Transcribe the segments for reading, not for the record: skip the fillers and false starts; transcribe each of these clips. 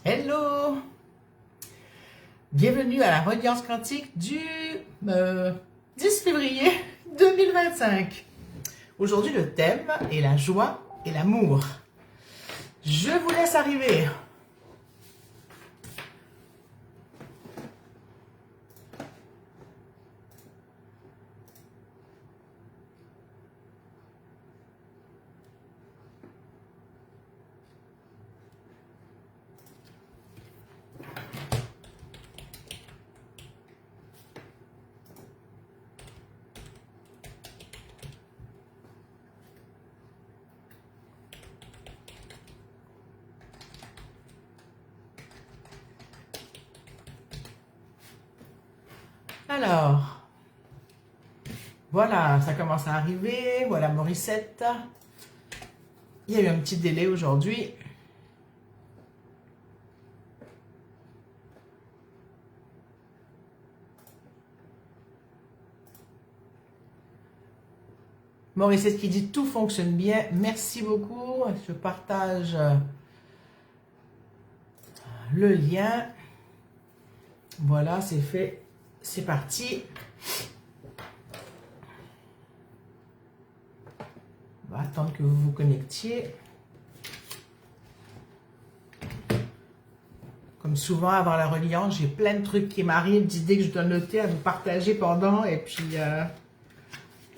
Hello! Bienvenue à la Reliance Quantique du 10 février 2025. Aujourd'hui, le thème est la joie et l'amour. Je vous laisse arriver. Alors, voilà, ça commence à arriver. Voilà Morissette. Il y a eu un petit délai aujourd'hui. Morissette qui dit tout fonctionne bien. Merci beaucoup. Je partage le lien. Voilà, c'est fait. C'est parti. On va attendre que vous vous connectiez. Comme souvent, avant la reliance, j'ai plein de trucs qui m'arrivent, d'idées que je dois noter à vous partager pendant. Et puis,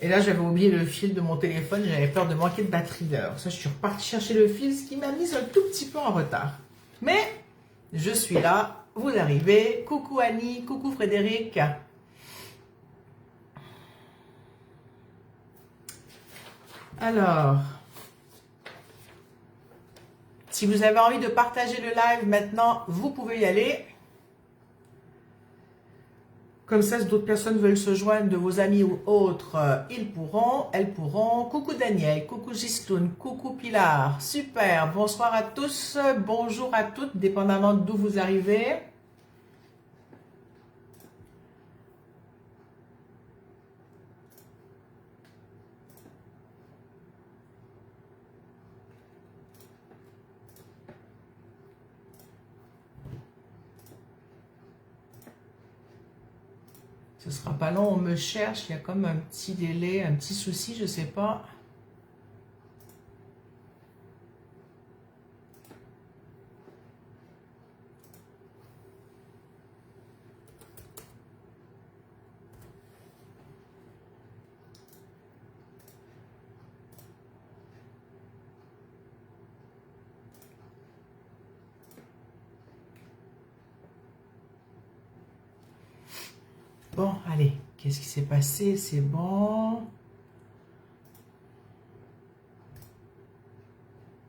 et là, j'avais oublié le fil de mon téléphone. J'avais peur de manquer de batterie. Alors ça, je suis repartie chercher le fil, ce qui m'a mis un tout petit peu en retard. Mais, je suis là. Vous arrivez. Coucou Annie, coucou Frédéric. Alors, si vous avez envie de partager le live maintenant, vous pouvez y aller. Comme ça, si d'autres personnes veulent se joindre, de vos amis ou autres, ils pourront, elles pourront. Coucou Daniel, coucou Gistoun, coucou Pilar. Super, bonsoir à tous, bonjour à toutes, dépendamment d'où vous arrivez. Ce sera pas long, on me cherche, il y a comme un petit délai, un petit souci, je sais pas. Bon, allez, qu'est-ce qui s'est passé? C'est bon.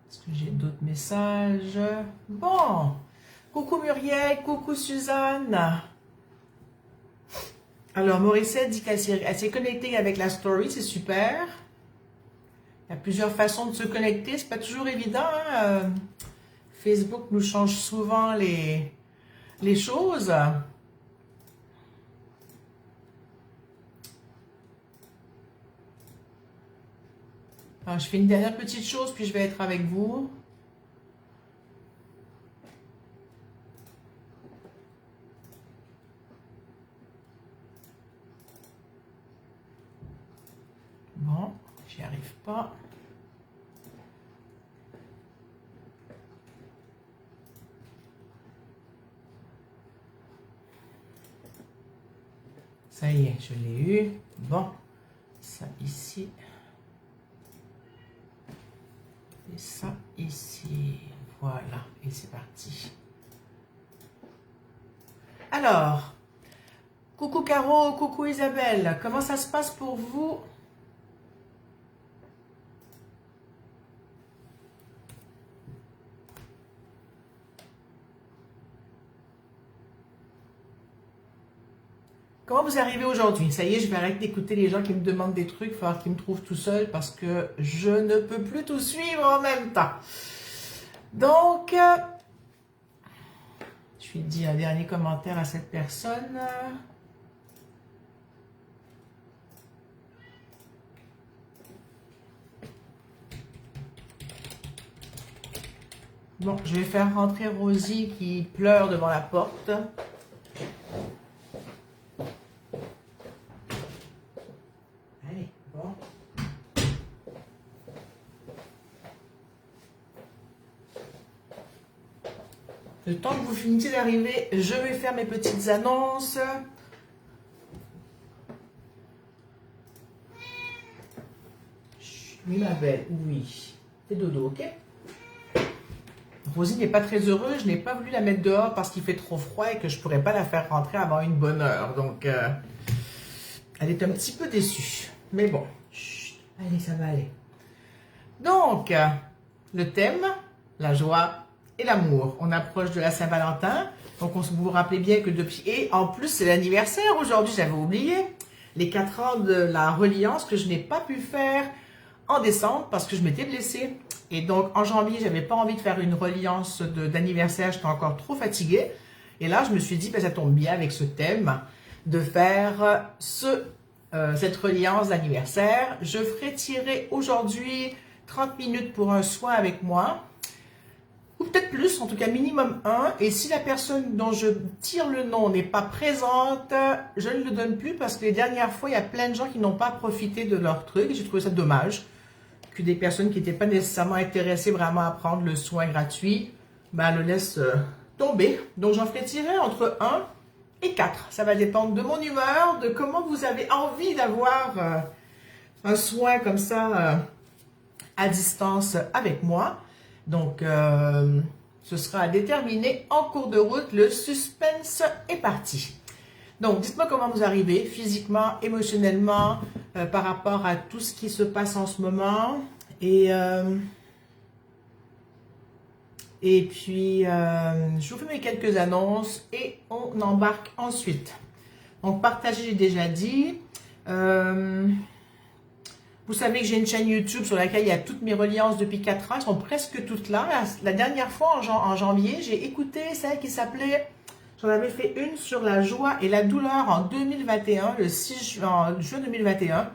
Est-ce que j'ai d'autres messages? Bon. Coucou Muriel, coucou Suzanne. Alors, Morissette dit qu'elle s'est connectée avec la story, c'est super. Il y a plusieurs façons de se connecter, c'est pas toujours évident. Hein? Facebook nous change souvent les choses. Alors, je fais une dernière petite chose, puis je vais être avec vous. Bon, j'y arrive pas. Ça y est, je l'ai eu. Bon, ça ici. Et ça ici. Voilà, et c'est parti. Alors, coucou Caro, coucou Isabelle, comment ça se passe pour vous? Comment vous arrivez aujourd'hui? Ça y est, je vais arrêter d'écouter les gens qui me demandent des trucs, il va falloir qu'ils me trouvent tout seul parce que je ne peux plus tout suivre en même temps. Donc, je vais dire un dernier commentaire à cette personne. Bon, je vais faire rentrer Rosie qui pleure devant la porte. Allez, bon. Le temps que vous finissez d'arriver, je vais faire mes petites annonces. Oui, ma belle, oui. Fais dodo, ok? Rosie n'est pas très heureuse. Je n'ai pas voulu la mettre dehors parce qu'il fait trop froid et que je ne pourrais pas la faire rentrer avant une bonne heure. Donc, elle est un petit peu déçue. Mais bon, chut, allez, ça va aller. Donc, le thème, la joie et l'amour. On approche de la Saint-Valentin. Donc, vous vous rappelez bien que depuis... Et en plus, c'est l'anniversaire aujourd'hui, j'avais oublié. Les 4 ans de la reliance que je n'ai pas pu faire en décembre parce que je m'étais blessée. Et donc, en janvier, j'avais pas envie de faire une reliance d'anniversaire. J'étais encore trop fatiguée. Et là, je me suis dit, ben, ça tombe bien avec ce thème de faire cette reliance d'anniversaire. Je ferai tirer aujourd'hui 30 minutes pour un soin avec moi. Ou peut-être plus, en tout cas minimum 1. Et si la personne dont je tire le nom n'est pas présente, je ne le donne plus parce que les dernières fois, il y a plein de gens qui n'ont pas profité de leur truc. J'ai trouvé ça dommage que des personnes qui n'étaient pas nécessairement intéressées vraiment à prendre le soin gratuit, ben, le laissent tomber. Donc, j'en ferai tirer entre 1 et 4. Ça va dépendre de mon humeur, de comment vous avez envie d'avoir un soin comme ça à distance avec moi. Donc, ce sera à déterminer en cours de route. Le suspense est parti. Donc, dites-moi comment vous arrivez physiquement, émotionnellement, par rapport à tout ce qui se passe en ce moment. Et puis, je vous fais mes quelques annonces et on embarque ensuite. Donc, partager, j'ai déjà dit. Vous savez que j'ai une chaîne YouTube sur laquelle il y a toutes mes reliances depuis 4 ans. Elles sont presque toutes là. La dernière fois, en janvier, j'ai écouté celle qui s'appelait... J'en avais fait une sur la joie et la douleur en 2021, le 6 juin 2021.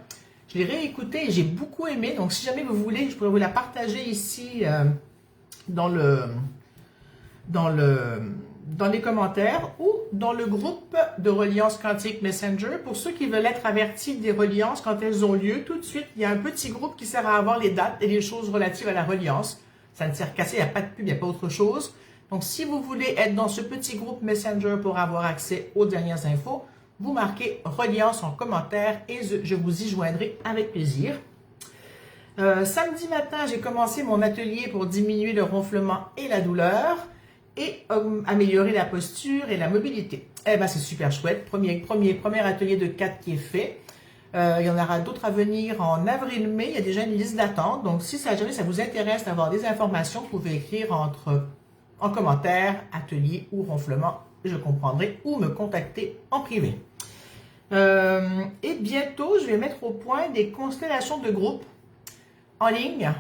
Je l'ai réécoutée et j'ai beaucoup aimé. Donc, si jamais vous voulez, je pourrais vous la partager ici dans les commentaires ou dans le groupe de Reliance Quantique Messenger. Pour ceux qui veulent être avertis des reliances quand elles ont lieu, tout de suite, il y a un petit groupe qui sert à avoir les dates et les choses relatives à la reliance. Ça ne sert qu'à ça, il n'y a pas de pub, il n'y a pas autre chose. Donc, si vous voulez être dans ce petit groupe Messenger pour avoir accès aux dernières infos, vous marquez reliance en commentaire et je vous y joindrai avec plaisir. Samedi matin, j'ai commencé mon atelier pour diminuer le ronflement et la douleur et améliorer la posture et la mobilité. Eh bien, c'est super chouette. Premier atelier de 4 qui est fait. Il y en aura d'autres à venir en avril-mai. Il y a déjà une liste d'attente. Donc, si ça vous intéresse d'avoir des informations, vous pouvez écrire en commentaire, atelier ou ronflement, je comprendrai, ou me contacter en privé. Et bientôt, je vais mettre au point des constellations de groupe en ligne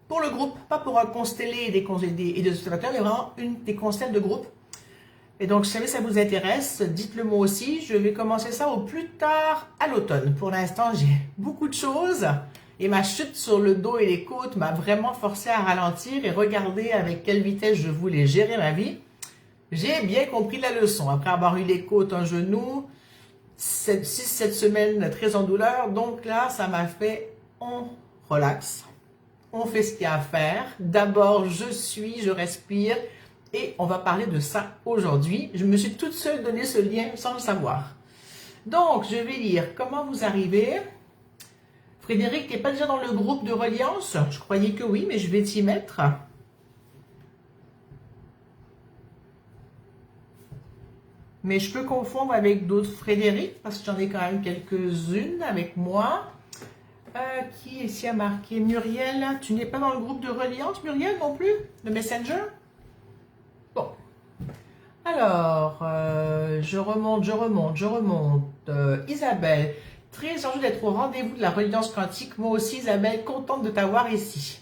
pour le groupe, pas pour consteller des observateurs, mais vraiment des constelles de groupe. Et donc, si jamais ça vous intéresse, dites-le moi aussi. Je vais commencer ça au plus tard à l'automne. Pour l'instant, j'ai beaucoup de choses. Et ma chute sur le dos et les côtes m'a vraiment forcé à ralentir et regarder avec quelle vitesse je voulais gérer ma vie. J'ai bien compris la leçon. Après avoir eu les côtes, un genou, 6-7 semaines très en douleur. Donc là, ça m'a fait, on relaxe. On fait ce qu'il y a à faire. D'abord, je respire. Et on va parler de ça aujourd'hui. Je me suis toute seule donné ce lien sans le savoir. Donc, je vais lire comment vous arrivez. Frédéric, tu n'es pas déjà dans le groupe de reliance? Je croyais que oui, mais je vais t'y mettre. Mais je peux confondre avec d'autres Frédéric, parce que j'en ai quand même quelques-unes avec moi. Qui ici a marqué? Muriel, tu n'es pas dans le groupe de reliance, Muriel, non plus? Le Messenger? Bon. Alors, je remonte. Isabelle, très heureuse d'être au rendez-vous de la reliance quantique. Moi aussi, Isabelle, contente de t'avoir ici.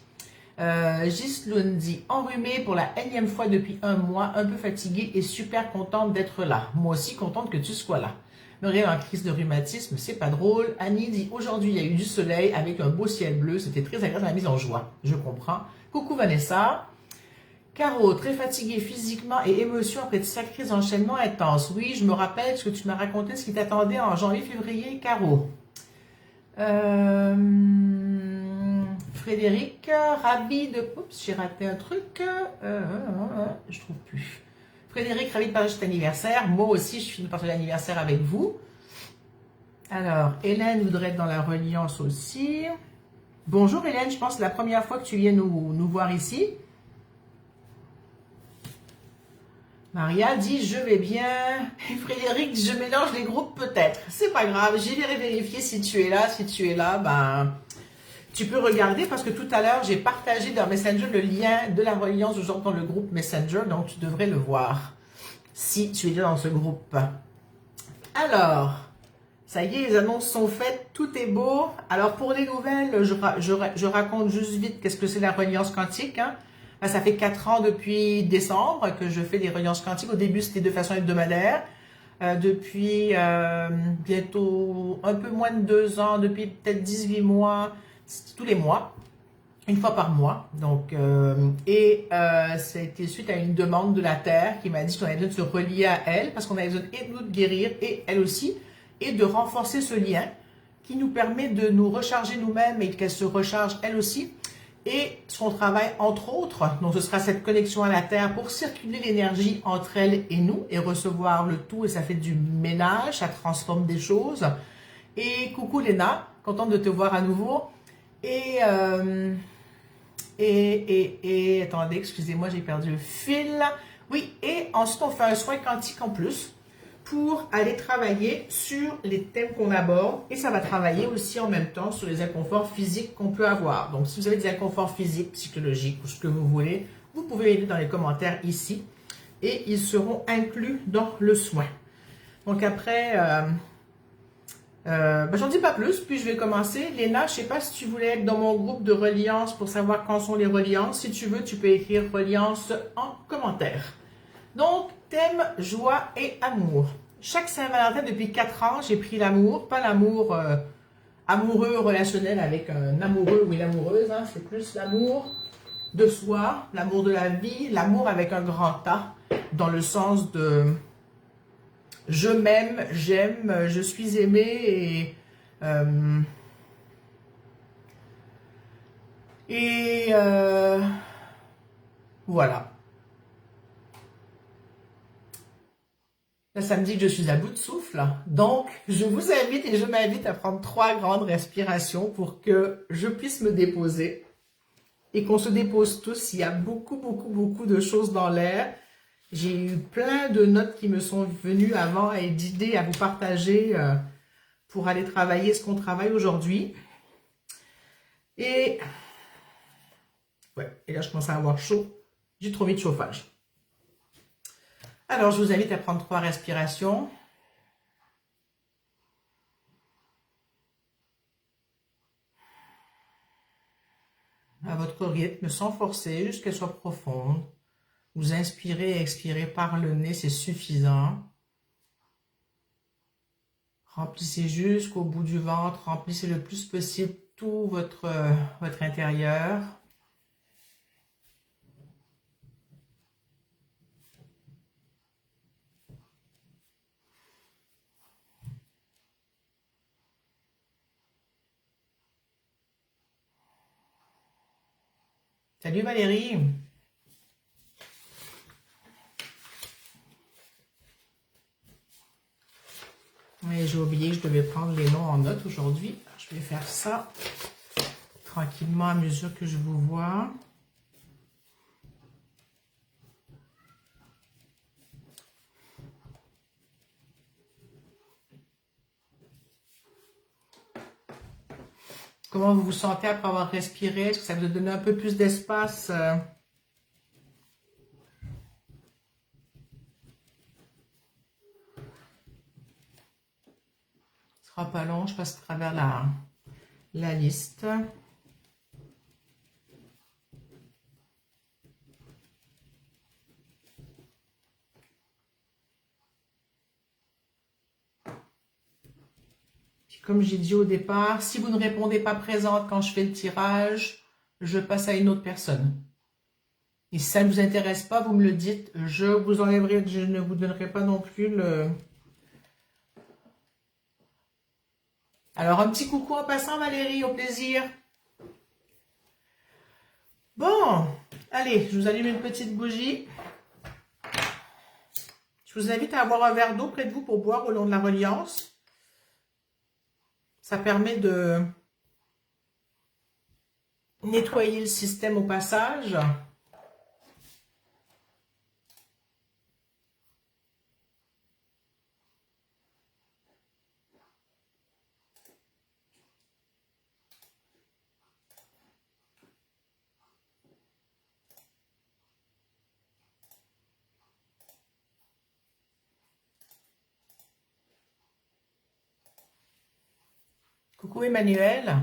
Ghislaine dit, enrhumée pour la énième fois depuis 1 mois, un peu fatiguée et super contente d'être là. Moi aussi, contente que tu sois là. Muriel en crise de rhumatisme, c'est pas drôle. Annie dit, aujourd'hui, il y a eu du soleil avec un beau ciel bleu. C'était très agréable, la mise en joie. Je comprends. Coucou Vanessa. Caro, très fatigué physiquement et émotion après de sacrés enchaînements intenses. Oui, je me rappelle ce que tu m'as raconté, ce qui t'attendait en janvier-février, Caro. Frédéric, ravi de... Oups, j'ai raté un truc. Je trouve plus. Frédéric, ravi de partager cet anniversaire. Moi aussi, je suis de partager l'anniversaire avec vous. Alors, Hélène voudrait être dans la reliance aussi. Bonjour Hélène, je pense que c'est la première fois que tu viens nous voir ici. Maria dit je vais bien. Et Frédéric dit je mélange les groupes peut-être. C'est pas grave, j'irai vérifier si tu es là. Si tu es là, ben tu peux regarder parce que tout à l'heure j'ai partagé dans Messenger le lien de la reliance aujourd'hui dans le groupe Messenger, donc tu devrais le voir si tu es déjà dans ce groupe. Alors, ça y est, les annonces sont faites, tout est beau. Alors pour les nouvelles, je raconte juste vite qu'est-ce que c'est la reliance quantique. Hein. Ça fait 4 ans depuis décembre que je fais des reliances quantiques. Au début, c'était de façon hebdomadaire. Depuis bientôt un peu moins de 2 ans, depuis peut-être 18 mois, tous les mois, une fois par mois. Donc, ça a été suite à une demande de la Terre qui m'a dit qu'on avait besoin de se relier à elle parce qu'on avait besoin et nous de guérir et elle aussi, et de renforcer ce lien qui nous permet de nous recharger nous-mêmes et qu'elle se recharge elle aussi. Et son travail, entre autres, donc ce sera cette connexion à la Terre pour circuler l'énergie entre elle et nous et recevoir le tout et ça fait du ménage, ça transforme des choses. Et coucou Léna, contente de te voir à nouveau. Et attendez, excusez-moi, j'ai perdu le fil. Oui, et ensuite on fait un soin quantique en plus pour aller travailler sur les thèmes qu'on aborde et ça va travailler aussi en même temps sur les inconforts physiques qu'on peut avoir. Donc, si vous avez des inconforts physiques, psychologiques ou ce que vous voulez, vous pouvez les mettre dans les commentaires ici et ils seront inclus dans le soin. Donc après, j'en dis pas plus, puis je vais commencer. Léna, je sais pas si tu voulais être dans mon groupe de reliance pour savoir quand sont les reliances. Si tu veux, tu peux écrire reliance en commentaire. Donc, thème joie et amour. Chaque Saint-Valentin, depuis 4 ans, j'ai pris l'amour, pas l'amour amoureux relationnel avec un amoureux ou une amoureuse, hein, c'est plus l'amour de soi, l'amour de la vie, l'amour avec un grand A, dans le sens de je m'aime, j'aime, je suis aimé voilà. Là, ça me dit que je suis à bout de souffle. Donc, je vous invite et je m'invite à prendre 3 grandes respirations pour que je puisse me déposer et qu'on se dépose tous. Il y a beaucoup, beaucoup, beaucoup de choses dans l'air. J'ai eu plein de notes qui me sont venues avant et d'idées à vous partager pour aller travailler ce qu'on travaille aujourd'hui. Et là, je commence à avoir chaud. J'ai trop mis de chauffage. Alors, je vous invite à prendre 3 respirations. À votre rythme, sans forcer, juste qu'elle soit profonde. Vous inspirez et expirez par le nez, c'est suffisant. Remplissez jusqu'au bout du ventre, remplissez le plus possible tout votre intérieur. Salut Valérie! Oui, j'ai oublié que je devais prendre les noms en note aujourd'hui. Je vais faire ça tranquillement à mesure que je vous vois. Comment vous vous sentez après avoir respiré? Est-ce que ça vous a donné un peu plus d'espace? Ce sera pas long, je passe à travers la liste. Puis comme j'ai dit au départ, si vous ne répondez pas présente quand je fais le tirage, je passe à une autre personne. Et si ça ne vous intéresse pas, vous me le dites. Je vous enlèverai, je ne vous donnerai pas non plus le... Alors, un petit coucou en passant, Valérie, au plaisir. Bon, allez, je vous allume une petite bougie. Je vous invite à avoir un verre d'eau près de vous pour boire au long de la reliance. Ça permet de nettoyer le système au passage. Coucou Emmanuel.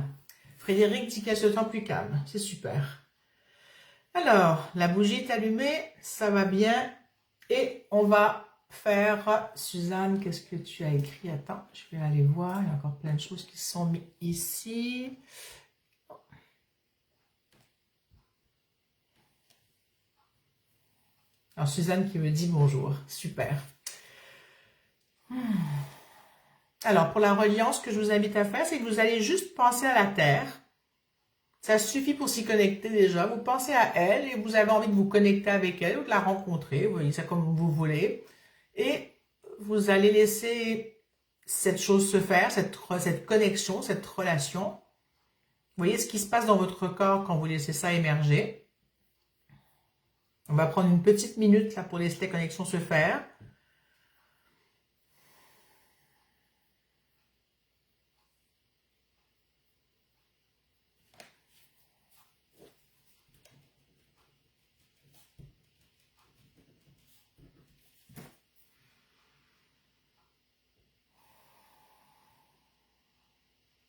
Frédéric dit qu'elle se sent plus calme. C'est super. Alors, la bougie est allumée. Ça va bien. Et on va faire... Suzanne, qu'est-ce que tu as écrit? Attends, je vais aller voir. Il y a encore plein de choses qui sont mises ici. Alors, Suzanne qui me dit bonjour. Super. Alors, pour la reliance, ce que je vous invite à faire, c'est que vous allez juste penser à la Terre. Ça suffit pour s'y connecter déjà. Vous pensez à elle et vous avez envie de vous connecter avec elle ou de la rencontrer. Vous voyez ça comme vous voulez. Et vous allez laisser cette chose se faire, cette connexion, cette relation. Vous voyez ce qui se passe dans votre corps quand vous laissez ça émerger. On va prendre une petite minute là pour laisser la connexion se faire.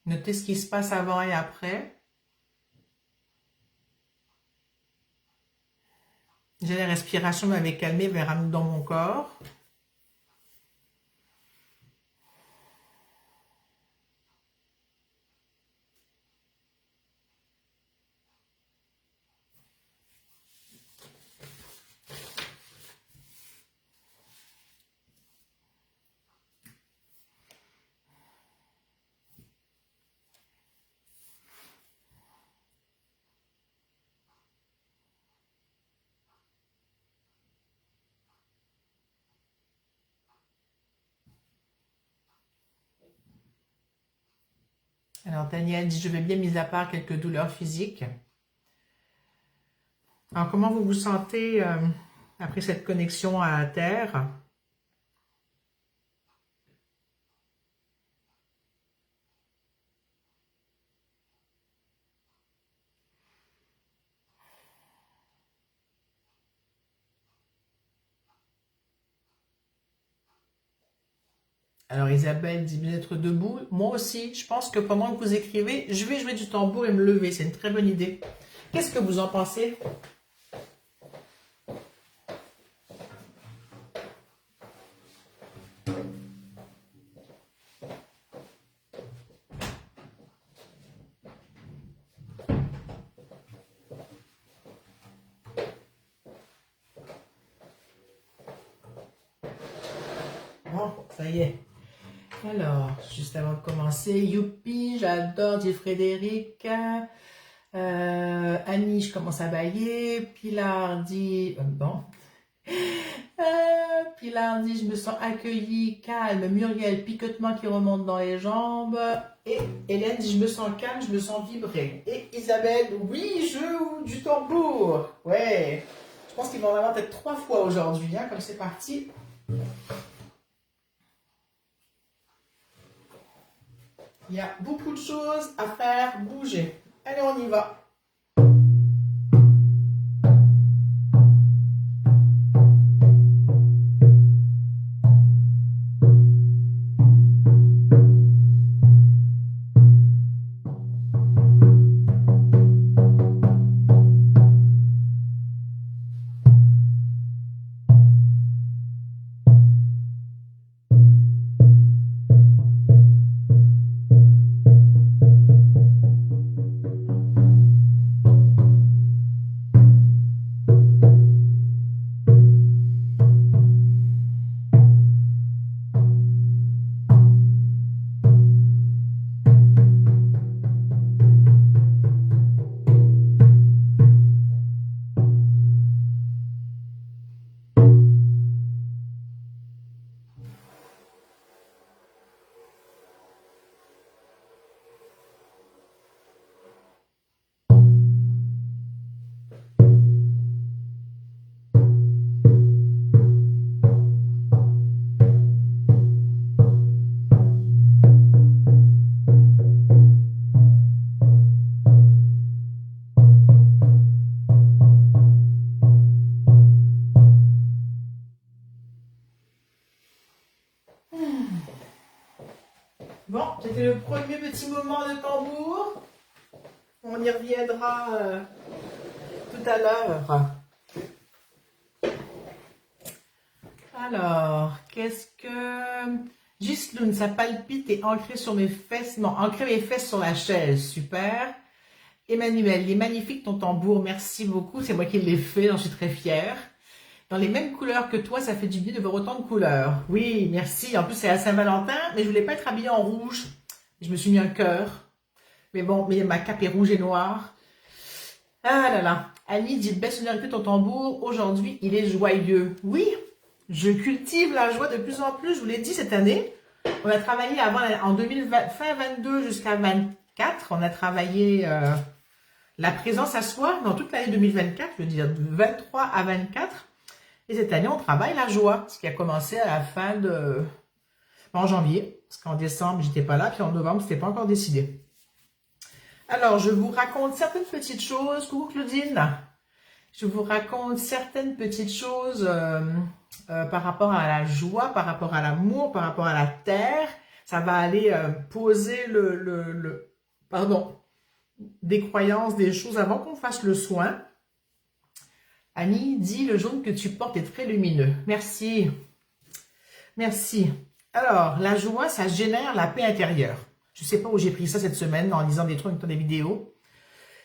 Notez ce qui se passe avant et après. J'ai la respiration m'avait calmé vers dans mon corps. Alors Daniel dit, je vais bien mis à part quelques douleurs physiques. Alors comment vous vous sentez après cette connexion à la Terre? Alors Isabelle dit bien être debout. Moi aussi, je pense que pendant que vous écrivez, je vais jouer du tambour et me lever. C'est une très bonne idée. Qu'est-ce que vous en pensez? Bon, ça y est. Alors, juste avant de commencer, youpi, j'adore, dit Frédéric. Annie, je commence à bailler. Pilar dit, bon. Pilar dit, je me sens accueillie, calme. Muriel, picotement qui remonte dans les jambes. Et Hélène dit, je me sens calme, je me sens vibrer. Et Isabelle, oui, je joue du tambour. Ouais. Je pense qu'il va en avoir peut-être 3 fois aujourd'hui, hein, comme c'est parti. Il y a beaucoup de choses à faire bouger. Allez, on y va. Bon, c'était le premier petit moment de tambour. On y reviendra tout à l'heure. Alors, qu'est-ce que... Ghislaine, ça palpite et ancré sur mes fesses. Non, ancré mes fesses sur la chaise. Super. Emmanuel, il est magnifique ton tambour. Merci beaucoup. C'est moi qui l'ai fait, j'en suis très fière. Dans les mêmes couleurs que toi, ça fait du bien de voir autant de couleurs. Oui, merci. En plus, c'est à Saint-Valentin, mais je voulais pas être habillée en rouge. Je me suis mis un cœur. Mais bon, mais ma cape est rouge et noire. Ah là là. Annie dit, belle sonorité ton tambour. Aujourd'hui, il est joyeux. Oui, je cultive la joie de plus en plus. Je vous l'ai dit cette année. On a travaillé avant, en 2020, fin 22 jusqu'à 24. On a travaillé la présence à soi dans toute l'année 2024. Je veux dire, de 23 à 24. Et cette année, on travaille la joie, ce qui a commencé à la fin de... en janvier, parce qu'en décembre, j'étais pas là, puis en novembre, c'était pas encore décidé. Alors, je vous raconte certaines petites choses. Coucou Claudine. Je vous raconte certaines petites choses par rapport à la joie, par rapport à l'amour, par rapport à la terre. Ça va aller poser des croyances, des choses avant qu'on fasse le soin. Annie dit, le jaune que tu portes est très lumineux. Merci. Merci. Alors, la joie, ça génère la paix intérieure. Je ne sais pas où j'ai pris ça cette semaine en lisant des trucs, en des vidéos.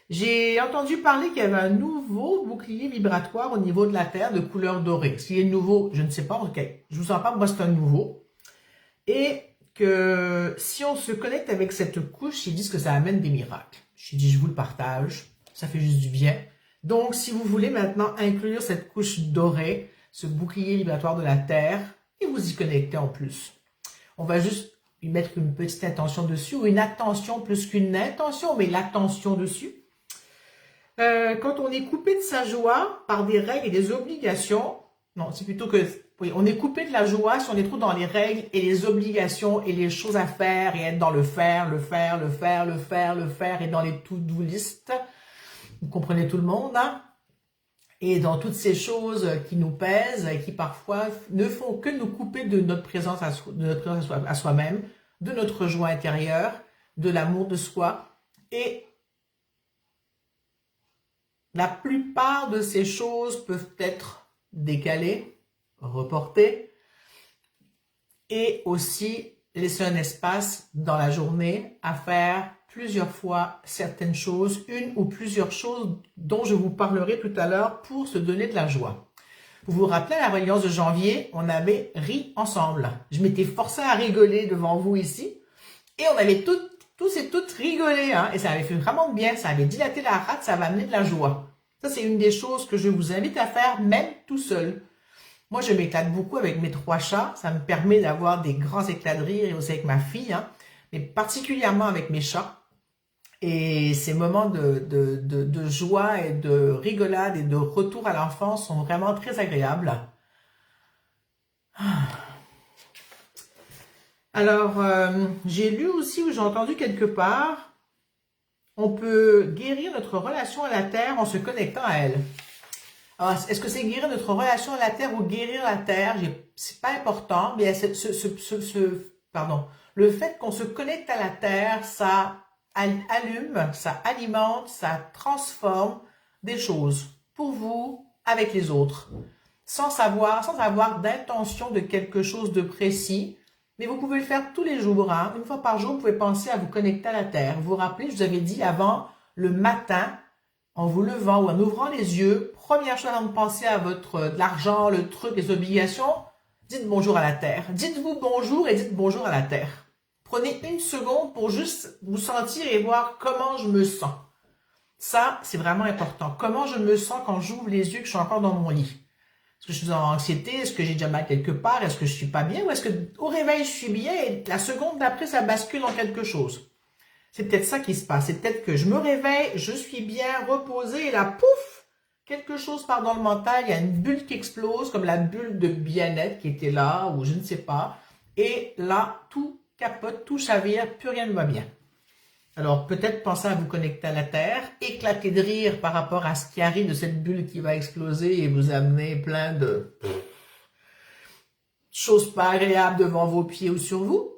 J'ai entendu parler qu'il y avait un nouveau bouclier vibratoire au niveau de la Terre de couleur dorée. S'il est nouveau, je ne sais pas. En tout cas, je vous en parle, moi c'est un nouveau. Et que si on se connecte avec cette couche, ils disent que ça amène des miracles. J'ai dit, je vous le partage. Ça fait juste du bien. Donc, si vous voulez maintenant inclure cette couche dorée, ce bouclier vibratoire de la Terre, et vous y connecter en plus. On va juste y mettre une petite intention dessus, ou une attention plus qu'une intention, mais l'attention dessus. Quand on est coupé de sa joie par des règles et des obligations, non, c'est plutôt que, oui, on est coupé de la joie si on est trop dans les règles et les obligations et les choses à faire et être dans le faire, et dans les to-do list. Vous comprenez tout le monde, hein? Et dans toutes ces choses qui nous pèsent et qui parfois ne font que nous couper de notre présence à soi-même, de notre joie intérieure, de l'amour de soi. Et la plupart de ces choses peuvent être décalées, reportées et aussi laisser un espace dans la journée à faire plusieurs fois certaines choses, une ou plusieurs choses dont je vous parlerai tout à l'heure pour se donner de la joie. Vous vous rappelez, à la réunion de janvier, on avait ri ensemble. Je m'étais forcée à rigoler devant vous ici et on avait tous et toutes rigolé, hein, et ça avait fait vraiment bien, ça avait dilaté la rate, ça va amener de la joie. Ça, c'est une des choses que je vous invite à faire, même tout seul. Moi, je m'éclate beaucoup avec mes 3 chats, ça me permet d'avoir des grands éclats de rire, et aussi avec ma fille, hein, mais particulièrement avec mes chats. Et ces moments de joie et de rigolade et de retour à l'enfance sont vraiment très agréables. Alors, j'ai lu aussi ou j'ai entendu quelque part, on peut guérir notre relation à la Terre en se connectant à elle. Alors, est-ce que c'est guérir notre relation à la Terre ou guérir la Terre? C'est pas important, mais le fait qu'on se connecte à la Terre, ça allume, ça alimente, ça transforme des choses pour vous, avec les autres, sans avoir d'intention de quelque chose de précis. Mais vous pouvez le faire tous les jours, hein. Une fois par jour, vous pouvez penser à vous connecter à la Terre. Vous vous rappelez, je vous avais dit avant, le matin, en vous levant ou en ouvrant les yeux, première chose avant de penser à l'argent, le truc, les obligations, dites bonjour à la Terre. Dites-vous bonjour et dites bonjour à la Terre. Prenez une seconde pour juste vous sentir et voir comment je me sens. Ça, c'est vraiment important. Comment je me sens quand j'ouvre les yeux, que je suis encore dans mon lit. Est-ce que je suis en anxiété? Est-ce que j'ai déjà mal quelque part? Est-ce que je suis pas bien? Ou est-ce que au réveil, je suis bien et la seconde d'après, ça bascule en quelque chose? C'est peut-être ça qui se passe. C'est peut-être que je me réveille, je suis bien reposée et là, pouf, quelque chose part dans le mental. Il y a une bulle qui explose, comme la bulle de bien-être qui était là, ou je ne sais pas. Et là, tout capote, tout chavire, plus rien ne va bien. Alors, peut-être pensez à vous connecter à la Terre, éclater de rire par rapport à ce qui arrive de cette bulle qui va exploser et vous amener plein de choses pas agréables devant vos pieds ou sur vous.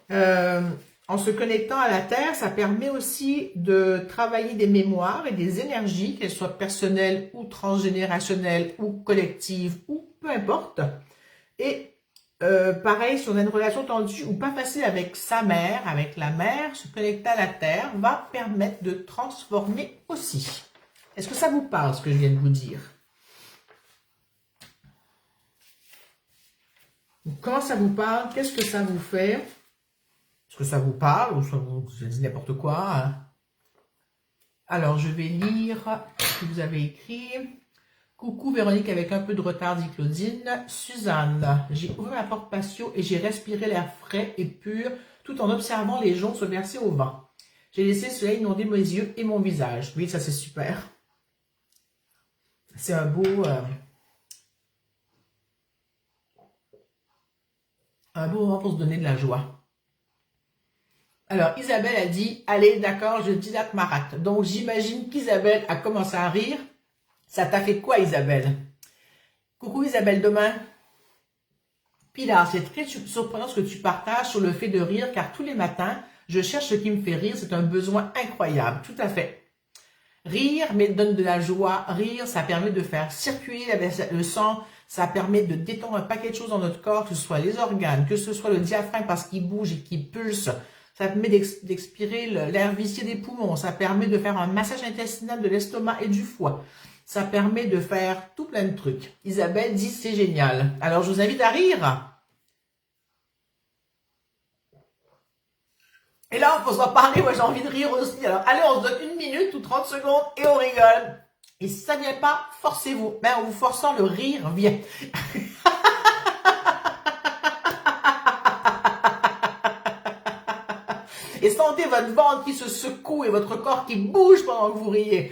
En se connectant à la Terre, ça permet aussi de travailler des mémoires et des énergies, qu'elles soient personnelles ou transgénérationnelles ou collectives ou peu importe. Et pareil, si on a une relation tendue ou pas facile avec sa mère, avec la mère, se connecter à la Terre va permettre de transformer aussi. Est-ce que ça vous parle, ce que je viens de vous dire? Quand ça vous parle, qu'est-ce que ça vous fait? Est-ce que ça vous parle ou ça vous dit n'importe quoi? Hein? Alors, je vais lire ce que vous avez écrit. Coucou Véronique, avec un peu de retard, dit Claudine. Suzanne, j'ai ouvert la porte patio et j'ai respiré l'air frais et pur tout en observant les joncs se verser au vent. J'ai laissé le soleil inonder mes yeux et mon visage. Oui, ça c'est super. C'est un beau moment pour se donner de la joie. Alors, Isabelle a dit, allez, d'accord, je dilate ma rate. Donc, j'imagine qu'Isabelle a commencé à rire. Ça t'a fait quoi, Isabelle? Coucou, Isabelle, demain. Pilar, c'est très surprenant ce que tu partages sur le fait de rire, car tous les matins, je cherche ce qui me fait rire. C'est un besoin incroyable. Tout à fait. Rire, mais donne de la joie. Rire, ça permet de faire circuler le sang. Ça permet de détendre un paquet de choses dans notre corps, que ce soit les organes, que ce soit le diaphragme parce qu'il bouge et qu'il pulse. Ça permet d'expirer l'air vicié des poumons. Ça permet de faire un massage intestinal de l'estomac et du foie. Ça permet de faire tout plein de trucs. Isabelle dit c'est génial. Alors je vous invite à rire. Et là, on peut se parler. Moi, j'ai envie de rire aussi. Alors, allez, on se donne 1 minute ou 30 secondes et on rigole. Et si ça ne vient pas, forcez-vous. Mais en vous forçant, le rire vient. Et sentez votre ventre qui se secoue et votre corps qui bouge pendant que vous riez.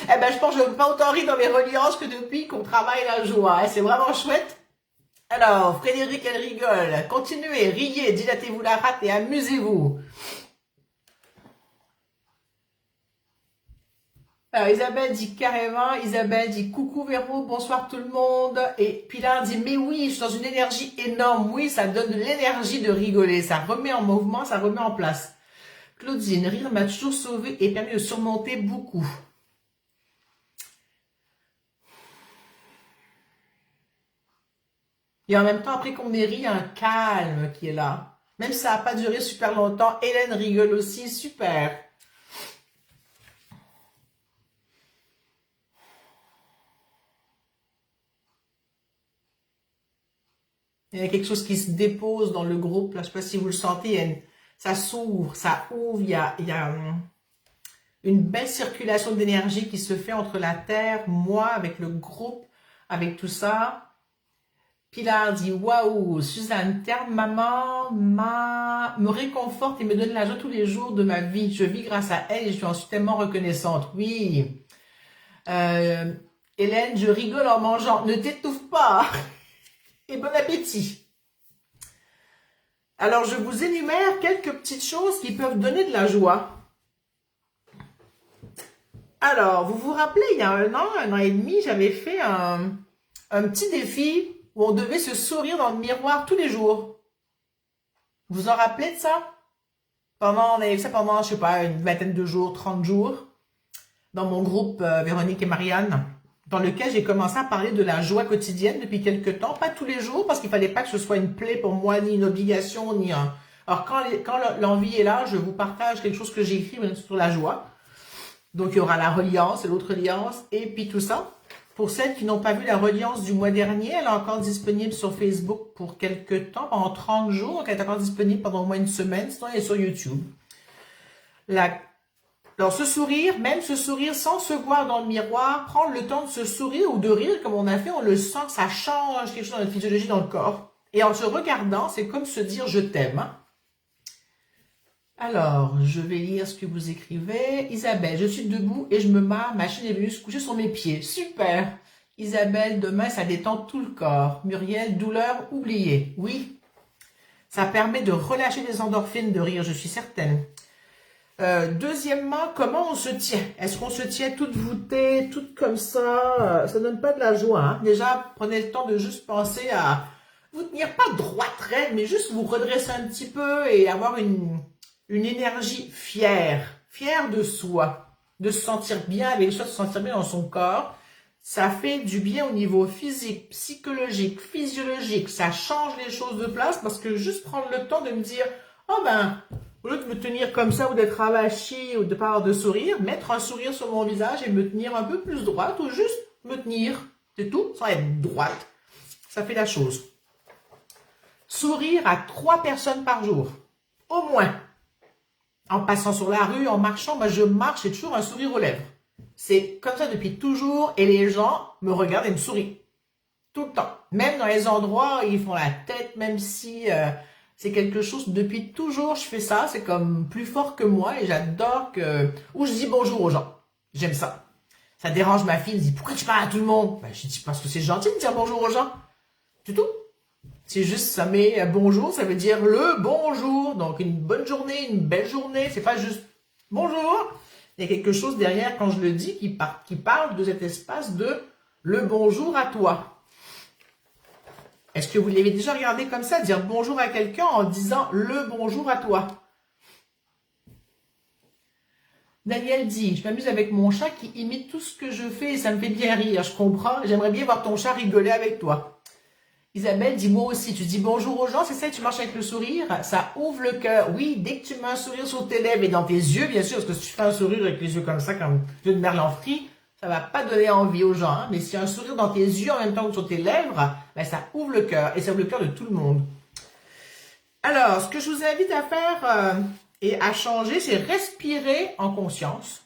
Eh ben, je pense que je n'ai pas autant ri dans mes reliances que depuis qu'on travaille la joie. C'est vraiment chouette. Alors, Frédéric, elle rigole. Continuez, riez, dilatez-vous la rate et amusez-vous. Alors, Isabelle dit carrément, Isabelle dit coucou Véro, bonsoir tout le monde. Et Pilar dit mais oui, je suis dans une énergie énorme. Oui, ça donne de l'énergie de rigoler. Ça remet en mouvement, ça remet en place. Claudine, rire m'a toujours sauvé et permis de surmonter beaucoup. Et en même temps, après qu'on ait ri, il y a un calme qui est là. Même si ça n'a pas duré super longtemps, Hélène rigole aussi, super. Il y a quelque chose qui se dépose dans le groupe, là, je ne sais pas si vous le sentez, ça s'ouvre, ça ouvre, il y a une belle circulation d'énergie qui se fait entre la Terre, moi, avec le groupe, avec tout ça. Pilar dit, waouh, Suzanne, terme maman me réconforte et me donne la joie tous les jours de ma vie. Je vis grâce à elle et je suis tellement reconnaissante. Oui. Hélène, je rigole en mangeant. Ne t'étouffe pas. Et bon appétit. Alors, je vous énumère quelques petites choses qui peuvent donner de la joie. Alors, vous vous rappelez, il y a 1 an et demi, j'avais fait un petit défi où on devait se sourire dans le miroir tous les jours. Vous vous en rappelez de ça? On avait fait ça pendant, je sais pas, une vingtaine de jours, 30 jours, dans mon groupe Véronique et Marianne, dans lequel j'ai commencé à parler de la joie quotidienne depuis quelques temps, pas tous les jours, parce qu'il fallait pas que ce soit une plaie pour moi, ni une obligation, ni un... Alors, quand l'envie est là, je vous partage quelque chose que j'ai écrit sur la joie. Donc, il y aura la reliance et l'autre reliance, et puis tout ça. Pour celles qui n'ont pas vu la reliance du mois dernier, elle est encore disponible sur Facebook pour quelques temps, pendant 30 jours. Donc, elle est encore disponible pendant au moins 1 semaine. Sinon, elle est sur YouTube. Alors, ce sourire, même ce sourire sans se voir dans le miroir, prendre le temps de se sourire ou de rire comme on a fait, on le sent que ça change quelque chose dans notre physiologie, dans le corps. Et en se regardant, c'est comme se dire « je t'aime ». Alors, je vais lire ce que vous écrivez. Isabelle, je suis debout et je me marre, ma chaîne est venue se coucher sur mes pieds. Super. Isabelle, demain, ça détend tout le corps. Muriel, douleur oubliée. Oui. Ça permet de relâcher les endorphines de rire, je suis certaine. Deuxièmement, comment on se tient? Est-ce qu'on se tient toute voûtée, toute comme ça? Ça donne pas de la joie, hein? Déjà, prenez le temps de juste penser à vous tenir pas droite, raide, mais juste vous redresser un petit peu et avoir une énergie fière, fière de soi, de se sentir bien avec soi, de se sentir bien dans son corps. Ça fait du bien au niveau physique, psychologique, physiologique. Ça change les choses de place parce que juste prendre le temps de me dire, oh ben, au lieu de me tenir comme ça ou d'être avachi ou de pas avoir de sourire, mettre un sourire sur mon visage et me tenir un peu plus droite ou juste me tenir, c'est tout, sans être droite. Ça fait la chose. Sourire à 3 personnes par jour, au moins. En passant sur la rue, en marchant, moi je marche, j'ai toujours un sourire aux lèvres. C'est comme ça depuis toujours et les gens me regardent et me sourient. Tout le temps. Même dans les endroits où ils font la tête, même si c'est quelque chose, depuis toujours je fais ça, c'est comme plus fort que moi et j'adore que... Ou je dis bonjour aux gens. J'aime ça. Ça dérange ma fille, elle me dit pourquoi tu parles à tout le monde? Ben, je dis parce que c'est gentil de dire bonjour aux gens. C'est tout. C'est juste, ça met bonjour, ça veut dire le bonjour. Donc une bonne journée, une belle journée, c'est pas juste bonjour. Il y a quelque chose derrière quand je le dis qui parle de cet espace de le bonjour à toi. Est-ce que vous l'avez déjà regardé comme ça, dire bonjour à quelqu'un en disant le bonjour à toi? Daniel dit, je m'amuse avec mon chat qui imite tout ce que je fais et ça me fait bien rire. Je comprends, j'aimerais bien voir ton chat rigoler avec toi. Isabelle dit, moi aussi, tu dis bonjour aux gens, c'est ça, tu marches avec le sourire, ça ouvre le cœur. Oui, dès que tu mets un sourire sur tes lèvres et dans tes yeux, bien sûr, parce que si tu fais un sourire avec les yeux comme ça, comme yeux de merlan frit, ça va pas donner envie aux gens. Hein. Mais si un sourire dans tes yeux en même temps que sur tes lèvres, ben ça ouvre le cœur et ça ouvre le cœur de tout le monde. Alors, ce que je vous invite à faire et à changer, c'est respirer en conscience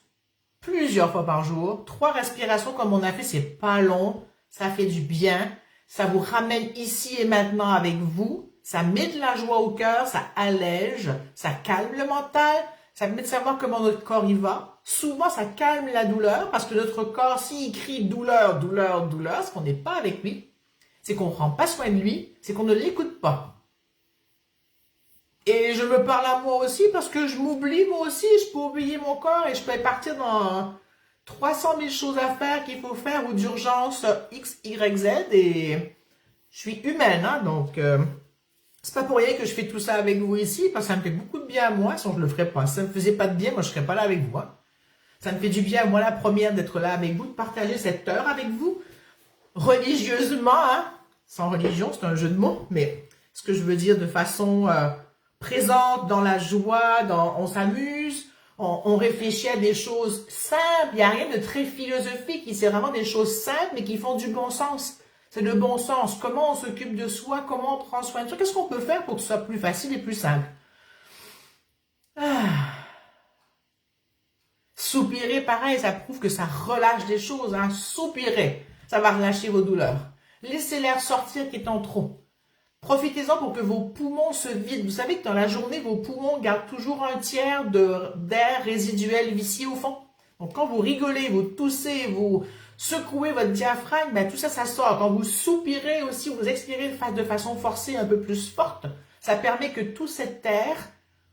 plusieurs fois par jour. 3 respirations comme on a fait, c'est pas long, ça fait du bien. Ça vous ramène ici et maintenant avec vous. Ça met de la joie au cœur, ça allège, ça calme le mental. Ça permet de savoir comment notre corps y va. Souvent, ça calme la douleur parce que notre corps, s'il crie douleur, douleur, douleur, c'est qu'on n'est pas avec lui. C'est qu'on ne prend pas soin de lui. C'est qu'on ne l'écoute pas. Et je me parle à moi aussi parce que je m'oublie moi aussi. Je peux oublier mon corps et je peux partir dans 300 000 choses à faire qu'il faut faire ou d'urgence X, Y, Z et je suis humaine, hein, donc c'est pas pour rien que je fais tout ça avec vous ici parce que ça me fait beaucoup de bien à moi, sinon je le ferais pas. Si ça me faisait pas de bien, moi je serais pas là avec vous. Hein. Ça me fait du bien à moi la première d'être là avec vous, de partager cette heure avec vous, religieusement, hein, sans religion, c'est un jeu de mots, mais ce que je veux dire de façon présente, dans la joie, on s'amuse. On réfléchit à des choses simples, il n'y a rien de très philosophique, c'est vraiment des choses simples mais qui font du bon sens. C'est le bon sens, comment on s'occupe de soi, comment on prend soin de soi, qu'est-ce qu'on peut faire pour que ce soit plus facile et plus simple? Soupirer, pareil, ça prouve que ça relâche des choses, hein. Soupirer, ça va relâcher vos douleurs. Laissez l'air sortir qui est en trop. Profitez-en pour que vos poumons se vident. Vous savez que dans la journée, vos poumons gardent toujours un tiers d'air résiduel vicié au fond. Donc quand vous rigolez, vous toussez, vous secouez votre diaphragme, ben, tout ça, ça sort. Quand vous soupirez aussi, vous expirez de façon forcée un peu plus forte, ça permet que tout cet air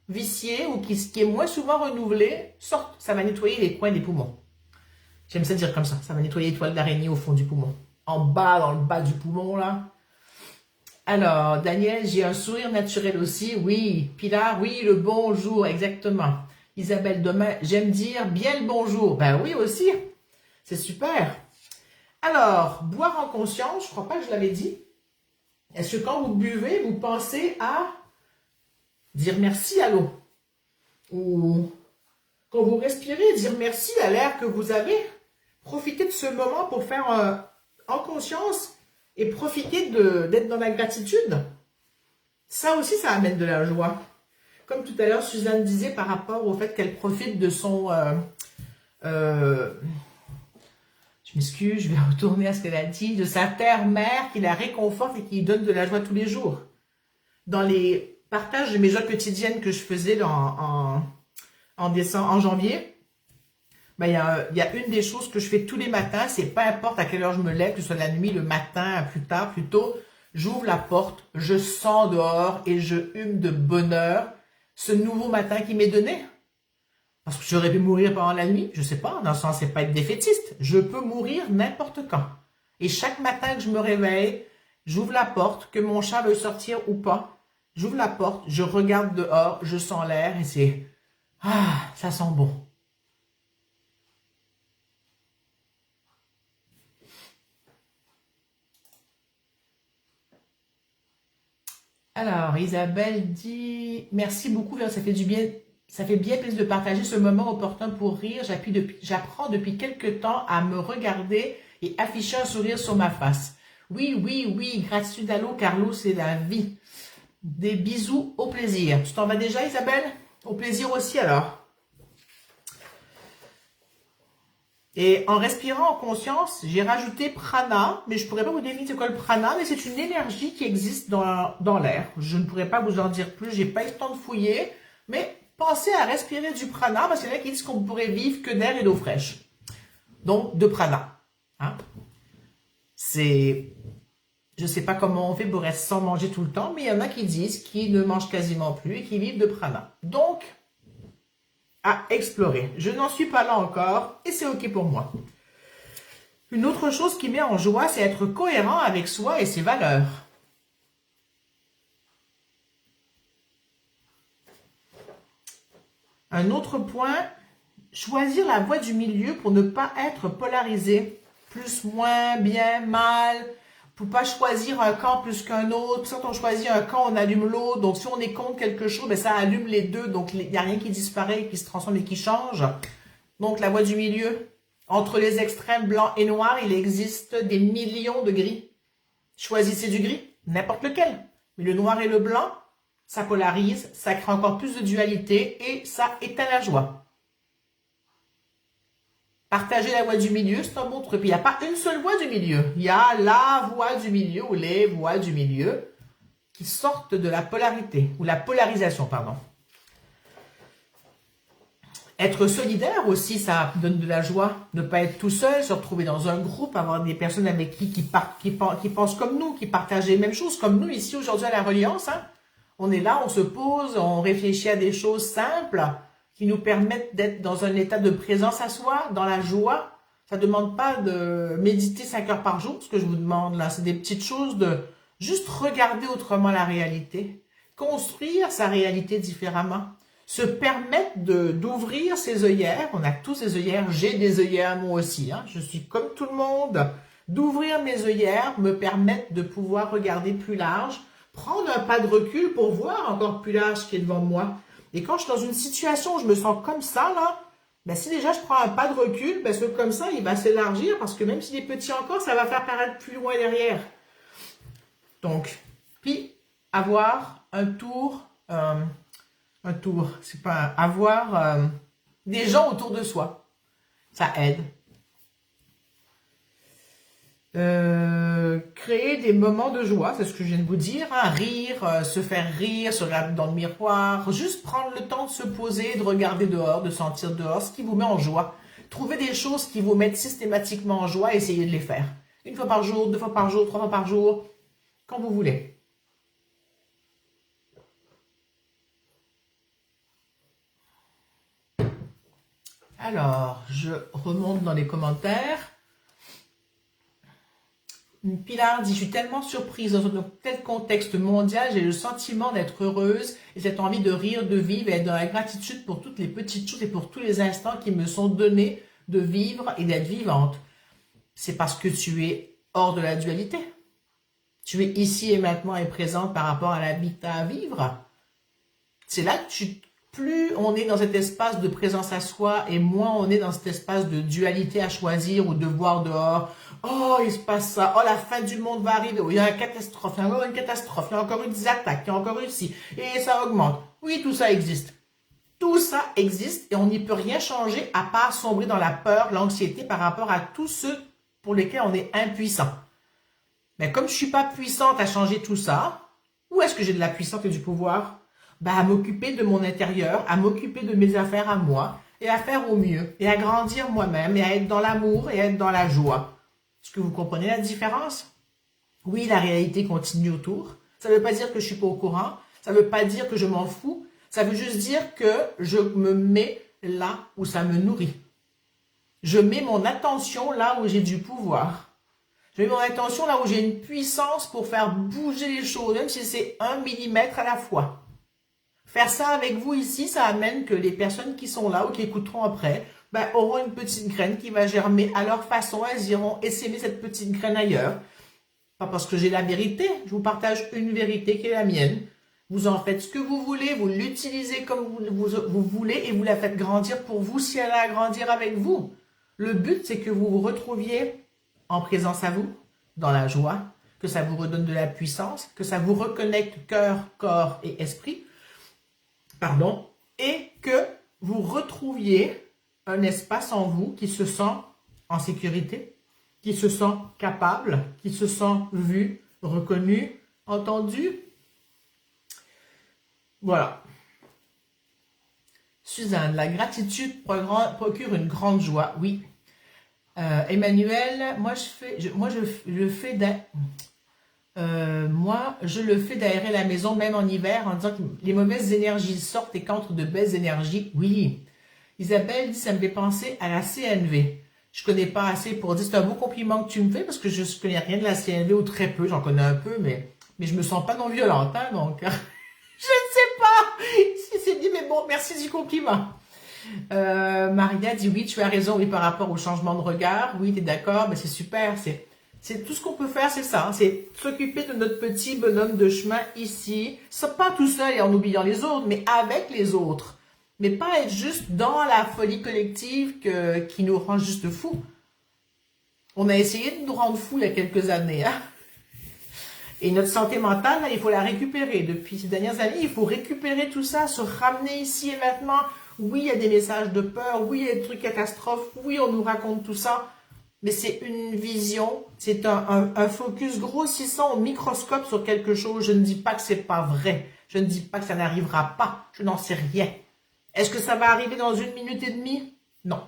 vicié ou qui est moins souvent renouvelé sorte. Ça va nettoyer les coins des poumons. J'aime ça dire comme ça. Ça va nettoyer les toiles d'araignée au fond du poumon. En bas, dans le bas du poumon, là. Alors, Daniel, j'ai un sourire naturel aussi. Oui. Pilar, oui, le bonjour, exactement. Isabelle, demain, j'aime dire bien le bonjour. Ben oui aussi. C'est super. Alors, boire en conscience, je crois pas que je l'avais dit. Est-ce que quand vous buvez, vous pensez à dire merci à l'eau? Ou quand vous respirez, dire merci à l'air que vous avez? Profitez de ce moment pour faire en conscience et profiter d'être dans la gratitude. Ça aussi, ça amène de la joie. Comme tout à l'heure, Suzanne disait par rapport au fait qu'elle profite de son... je m'excuse, je vais retourner à ce qu'elle a dit, de sa terre-mère qui la réconforte et qui lui donne de la joie tous les jours. Dans les partages de mes joies quotidiennes que je faisais en janvier, ben, il y a une des choses que je fais tous les matins, c'est peu importe à quelle heure je me lève, que ce soit la nuit, le matin, plus tard, plus tôt, j'ouvre la porte, je sens dehors et je hume de bonheur ce nouveau matin qui m'est donné. Parce que j'aurais pu mourir pendant la nuit, je sais pas, dans le sens, c'est pas être défaitiste. Je peux mourir n'importe quand. Et chaque matin que je me réveille, j'ouvre la porte, que mon chat veut sortir ou pas. J'ouvre la porte, je regarde dehors, je sens l'air et c'est... Ah, ça sent bon. Alors, Isabelle dit, merci beaucoup, ça fait du bien, ça fait bien plaisir de partager ce moment opportun pour rire. J'apprends depuis quelque temps à me regarder et afficher un sourire sur ma face. Oui, oui, oui, gratitude à l'eau, Carlo, c'est la vie. Des bisous, au plaisir. Tu t'en vas déjà, Isabelle? Au plaisir aussi, alors. Et en respirant en conscience, j'ai rajouté prana, mais je ne pourrais pas vous définir c'est quoi le prana, mais c'est une énergie qui existe dans l'air. Je ne pourrais pas vous en dire plus, j'ai pas eu le temps de fouiller, mais pensez à respirer du prana, parce qu'il y en a qui disent qu'on ne pourrait vivre que d'air et d'eau fraîche. Donc, de prana. Hein? C'est... Je ne sais pas comment on fait pour rester sans manger tout le temps, mais il y en a qui disent qu'ils ne mangent quasiment plus et qui vivent de prana. Donc, à explorer. Je n'en suis pas là encore et c'est ok pour moi. Une autre chose qui met en joie, c'est être cohérent avec soi et ses valeurs. Un autre point, choisir la voie du milieu pour ne pas être polarisé. Plus, moins, bien, mal. Pour pas choisir un camp plus qu'un autre. Quand on choisit un camp, on allume l'autre. Donc, si on est contre quelque chose, ben, ça allume les deux. Donc, il n'y a rien qui disparaît, qui se transforme et qui change. Donc, la voie du milieu. Entre les extrêmes blanc et noir, il existe des millions de gris. Choisissez du gris, n'importe lequel. Mais le noir et le blanc, ça polarise, ça crée encore plus de dualité et ça éteint la joie. Partager la voie du milieu, c'est un bon truc. Il n'y a pas une seule voie du milieu. Il y a la voie du milieu ou les voies du milieu qui sortent de la polarité, ou la polarisation, pardon. Être solidaire aussi, ça donne de la joie. Ne pas être tout seul, se retrouver dans un groupe, avoir des personnes avec qui pensent comme nous, qui partagent les mêmes choses, comme nous ici aujourd'hui à la Reliance. Hein. On est là, on se pose, on réfléchit à des choses simples qui nous permettent d'être dans un état de présence à soi, dans la joie. Ça ne demande pas de méditer 5 heures par jour, ce que je vous demande là. C'est des petites choses de juste regarder autrement la réalité, construire sa réalité différemment, se permettre d'ouvrir ses œillères. On a tous des œillères, j'ai des œillères moi aussi. Hein. Je suis comme tout le monde. D'ouvrir mes œillères me permettre de pouvoir regarder plus large, prendre un pas de recul pour voir encore plus large ce qui est devant moi. Et quand je suis dans une situation où je me sens comme ça, là, ben si déjà je prends un pas de recul, ben ce comme ça, il va s'élargir parce que même s'il est petit encore, ça va faire paraître plus loin derrière. Donc, puis avoir un tour, c'est pas avoir des gens autour de soi. Ça aide. Créer des moments de joie, c'est ce que je viens de vous dire, hein, rire, se faire rire, se regarder dans le miroir, juste prendre le temps de se poser, de regarder dehors, de sentir dehors, ce qui vous met en joie. Trouvez des choses qui vous mettent systématiquement en joie, essayez de les faire. 1 fois par jour, 2 fois par jour, 3 fois par jour, quand vous voulez. Alors, je remonte dans les commentaires. Pilar dit, je suis tellement surprise dans un tel contexte mondial, j'ai le sentiment d'être heureuse et cette envie de rire, de vivre et être dans la gratitude pour toutes les petites choses et pour tous les instants qui me sont donnés de vivre et d'être vivante. C'est parce que tu es hors de la dualité. Tu es ici et maintenant et présente par rapport à la vie que tu as à vivre. C'est là que plus on est dans cet espace de présence à soi et moins on est dans cet espace de dualité à choisir ou de voir dehors. Oh, il se passe ça. Oh, la fin du monde va arriver. Oh, il y a une catastrophe. Il y a encore une catastrophe. Il y a encore eu des attaques. Il y a encore eu ci. Et ça augmente. Oui, tout ça existe. Tout ça existe et on n'y peut rien changer à part sombrer dans la peur, l'anxiété par rapport à tous ceux pour lesquels on est impuissant. Mais comme je ne suis pas puissante à changer tout ça, où est-ce que j'ai de la puissance et du pouvoir? Ben, à m'occuper de mon intérieur, à m'occuper de mes affaires à moi et à faire au mieux et à grandir moi-même et à être dans l'amour et à être dans la joie. Est-ce que vous comprenez la différence? Oui, la réalité continue autour. Ça ne veut pas dire que je suis pas au courant. Ça ne veut pas dire que je m'en fous. Ça veut juste dire que je me mets là où ça me nourrit. Je mets mon attention là où j'ai du pouvoir. Je mets mon attention là où j'ai une puissance pour faire bouger les choses, même si c'est 1 millimètre à la fois. Faire ça avec vous ici, ça amène que les personnes qui sont là ou qui écouteront après, ben, auront une petite graine qui va germer à leur façon. Elles iront essaimer cette petite graine ailleurs. Pas parce que j'ai la vérité, je vous partage une vérité qui est la mienne. Vous en faites ce que vous voulez, vous l'utilisez comme vous voulez et vous la faites grandir pour vous si elle a à grandir avec vous. Le but, c'est que vous vous retrouviez en présence à vous, dans la joie, que ça vous redonne de la puissance, que ça vous reconnecte cœur, corps et esprit, pardon, et que vous retrouviez un espace en vous qui se sent en sécurité, qui se sent capable, qui se sent vu, reconnu, entendu. Voilà. Suzanne, la gratitude procure une grande joie. Oui. Emmanuel, moi je le fais d'aérer la maison même en hiver en disant que les mauvaises énergies sortent et qu'entre de belles énergies. Oui. Isabelle dit ça me fait penser à la CNV. Je connais pas assez pour dire c'est un beau compliment que tu me fais parce que je ne connais rien de la CNV ou très peu, j'en connais un peu, mais je me sens pas non violente, hein, donc je ne sais pas si c'est dit, mais bon, merci du compliment. Maria dit oui, tu as raison, oui, par rapport au changement de regard, oui, tu es d'accord, mais c'est super, c'est tout ce qu'on peut faire, c'est ça, hein, c'est s'occuper de notre petit bonhomme de chemin ici, pas tout seul et en oubliant les autres, mais avec les autres, mais pas être juste dans la folie collective qui nous rend juste fous. On a essayé de nous rendre fous il y a quelques années, hein. Et notre santé mentale, là, il faut la récupérer. Depuis ces dernières années, il faut récupérer tout ça, se ramener ici et maintenant. Oui, il y a des messages de peur. Oui, il y a des trucs catastrophes. Oui, on nous raconte tout ça. Mais c'est une vision. C'est un focus grossissant au microscope sur quelque chose. Je ne dis pas que c'est pas vrai. Je ne dis pas que ça n'arrivera pas. Je n'en sais rien. Est-ce que ça va arriver dans 1 minute et demie? Non.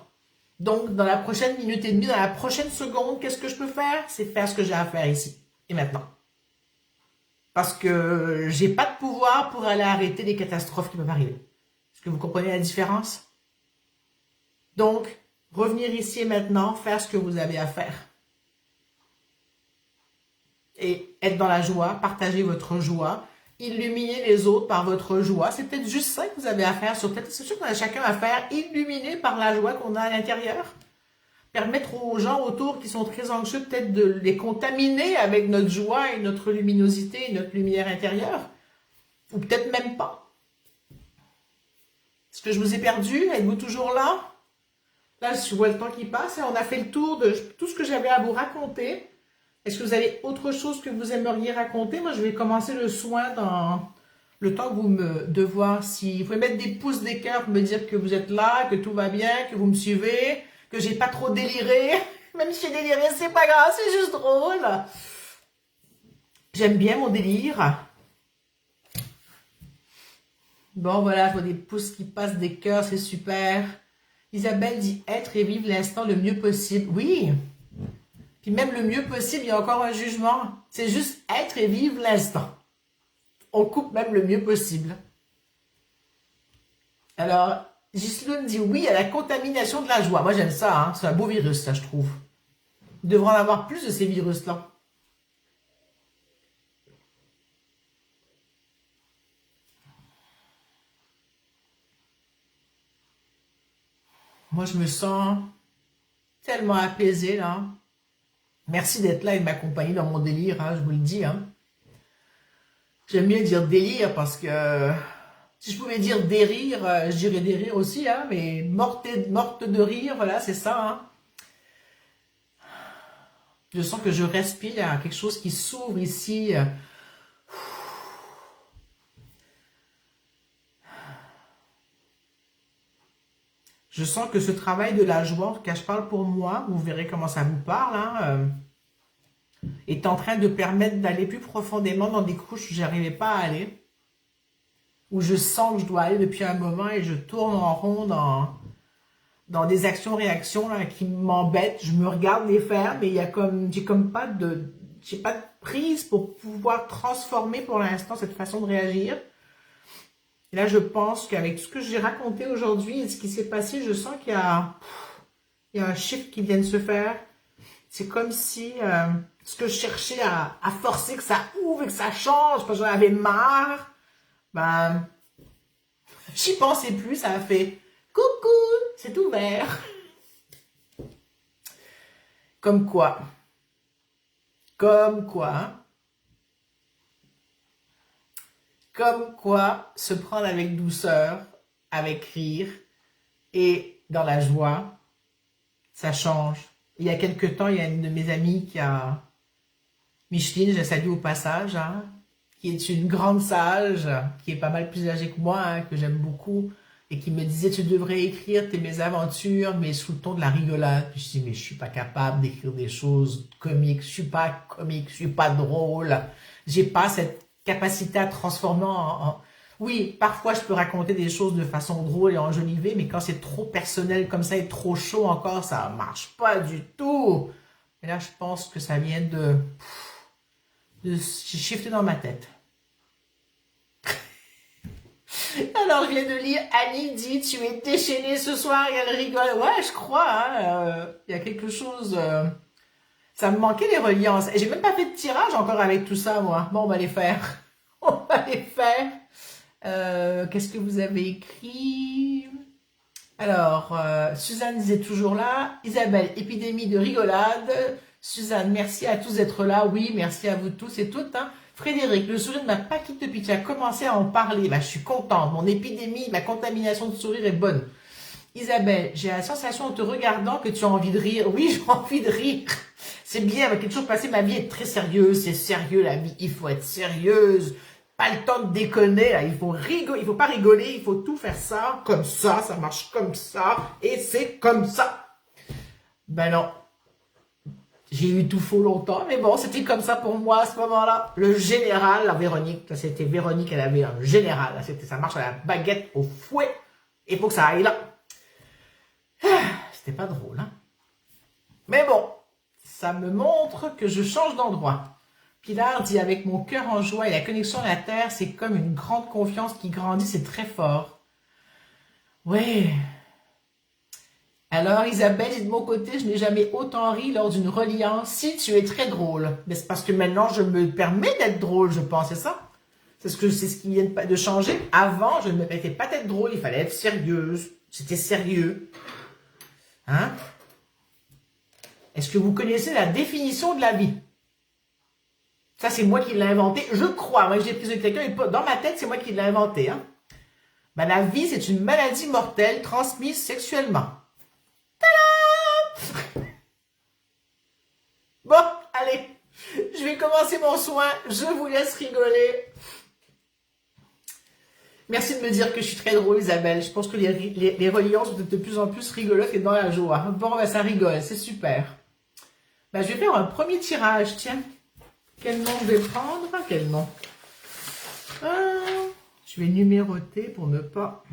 Donc, dans la prochaine minute et demie, dans la prochaine seconde, qu'est-ce que je peux faire? C'est faire ce que j'ai à faire ici et maintenant. Parce que j'ai pas de pouvoir pour aller arrêter les catastrophes qui peuvent arriver. Est-ce que vous comprenez la différence? Donc, revenir ici et maintenant, faire ce que vous avez à faire. Et être dans la joie, partager votre joie, illuminer les autres par votre joie. C'est peut-être juste ça que vous avez à faire sur tête. C'est sûr qu'on a chacun à faire, illuminer par la joie qu'on a à l'intérieur. Permettre aux gens autour qui sont très anxieux peut-être de les contaminer avec notre joie et notre luminosité et notre lumière intérieure. Ou peut-être même pas. Est-ce que je vous ai perdu? Êtes-vous toujours là? Là, je vois le temps qui passe et on a fait le tour de tout ce que j'avais à vous raconter. Est-ce que vous avez autre chose que vous aimeriez raconter? Moi, je vais commencer le soin dans le temps de voir si... Vous pouvez mettre des pouces, des cœurs pour me dire que vous êtes là, que tout va bien, que vous me suivez, que j'ai pas trop déliré. Même si j'ai déliré, c'est pas grave, c'est juste drôle. J'aime bien mon délire. Bon, voilà, je vois des pouces qui passent, des cœurs, c'est super. Isabelle dit être et vivre l'instant le mieux possible. Oui. Puis même le mieux possible, il y a encore un jugement. C'est juste être et vivre l'instant. On coupe même le mieux possible. Alors, Ghislaine dit oui à la contamination de la joie. Moi, j'aime ça, hein. C'est un beau virus, ça, je trouve. Il devrait en avoir plus de ces virus-là. Moi, je me sens tellement apaisée, là. Merci d'être là et de m'accompagner dans mon délire, hein, je vous le dis, hein. J'aime bien dire délire parce que si je pouvais dire des rires, je dirais des rires aussi, hein, mais morte de rire, voilà, c'est ça, hein. Je sens que je respire, il y a quelque chose qui s'ouvre ici. Je sens que ce travail de la joie, en tout cas je parle pour moi, vous verrez comment ça vous parle, hein, est en train de permettre d'aller plus profondément dans des couches où je n'arrivais pas à aller, où je sens que je dois aller depuis un moment et je tourne en rond dans des actions-réactions là, qui m'embêtent. Je me regarde les faire, mais il y a j'ai comme pas de prise pour pouvoir transformer pour l'instant cette façon de réagir. Et là, je pense qu'avec tout ce que j'ai raconté aujourd'hui et ce qui s'est passé, je sens il y a un shift qui vient de se faire. C'est comme si ce que je cherchais à forcer, que ça ouvre et que ça change, parce que j'en avais marre, ben, j'y pensais plus, ça a fait « Coucou, c'est ouvert ». Comme quoi, comme quoi se prendre avec douceur, avec rire et dans la joie, ça change. Il y a quelque temps, il y a une de mes amies qui a, Micheline, je la salue au passage, hein, qui est une grande sage, qui est pas mal plus âgée que moi, hein, que j'aime beaucoup, et qui me disait, tu devrais écrire tes mésaventures, mais sous le ton de la rigolade. Puis je dis, mais je suis pas capable d'écrire des choses comiques, je suis pas comique, je suis pas drôle, j'ai pas cette capacité à transformer Oui, parfois je peux raconter des choses de façon drôle et enjolivée, mais quand c'est trop personnel comme ça et trop chaud encore, ça marche pas du tout. Et là, je pense que ça vient de shifter dans ma tête. Alors, je viens de lire, Annie dit, tu es déchaînée ce soir, et elle rigole. Ouais, je crois, hein, il y a quelque chose... ça me manquait les reliances. Et j'ai même pas fait de tirage encore avec tout ça, moi. Bon, on va les faire. On va les faire. Qu'est-ce que vous avez écrit? Alors, Suzanne disait toujours là. Isabelle, épidémie de rigolade. Suzanne, merci à tous d'être là. Oui, merci à vous tous et toutes. Hein. Frédéric, le sourire ne m'a pas quitté depuis que tu as commencé à en parler. Bah, je suis contente. Mon épidémie, ma contamination de sourire est bonne. Isabelle, j'ai la sensation en te regardant que tu as envie de rire. Oui, j'ai envie de rire. C'est bien, avec quelque chose passé, ma vie est très sérieuse. C'est sérieux, la vie. Il faut être sérieuse. Pas le temps de déconner, là. Il faut rigoler, il faut pas rigoler, il faut tout faire ça, comme ça marche comme ça, et c'est comme ça. Ben non. J'ai eu tout faux longtemps, mais bon, c'était comme ça pour moi à ce moment-là. Le général, la Véronique, c'était Véronique, elle avait un général, ça marche à la baguette, au fouet, il faut que ça aille là. C'était pas drôle, hein. Mais bon, ça me montre que je change d'endroit. Pilar dit, avec mon cœur en joie et la connexion à la terre, c'est comme une grande confiance qui grandit, c'est très fort. Ouais. Alors, Isabelle dit, de mon côté, je n'ai jamais autant ri lors d'une reliance. Si, tu es très drôle. Mais c'est parce que maintenant, je me permets d'être drôle, je pense, c'est ça? C'est ce qui vient de changer. Avant, je ne me permettais pas d'être drôle, il fallait être sérieuse. C'était sérieux. Hein? Est-ce que vous connaissez la définition de la vie? Ça, c'est moi qui l'ai inventé. Je crois. Moi, j'ai pris de quelqu'un et dans ma tête, c'est moi qui l'ai inventé. Hein? Ben, la vie, c'est une maladie mortelle transmise sexuellement. Tadam! Bon, allez. Je vais commencer mon soin. Je vous laisse rigoler. Merci de me dire que je suis très drôle, Isabelle. Je pense que les reliances vont être de plus en plus rigolotes et dans la joie. Bon, ben, ça rigole. C'est super. Ben, je vais faire un premier tirage. Tiens. Quel nom je vais prendre? Quel nom? Je vais numéroter pour ne pas...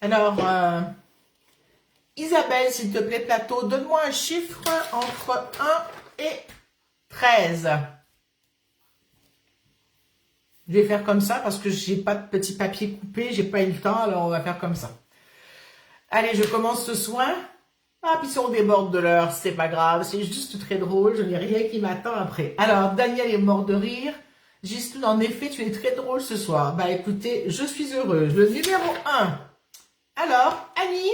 Alors, Isabelle, s'il te plaît, plateau, donne-moi un chiffre entre 1 et 13. Je vais faire comme ça parce que j'ai pas de petit papier coupé, j'ai pas eu le temps, alors on va faire comme ça. Allez, je commence ce soin. Ah, puis si on déborde de l'heure, c'est pas grave, c'est juste très drôle, je n'ai rien qui m'attend après. Alors, Daniel est mort de rire. Gistoun, en effet, tu es très drôle ce soir. Bah écoutez, je suis heureuse. Le numéro 1. Alors, Annie,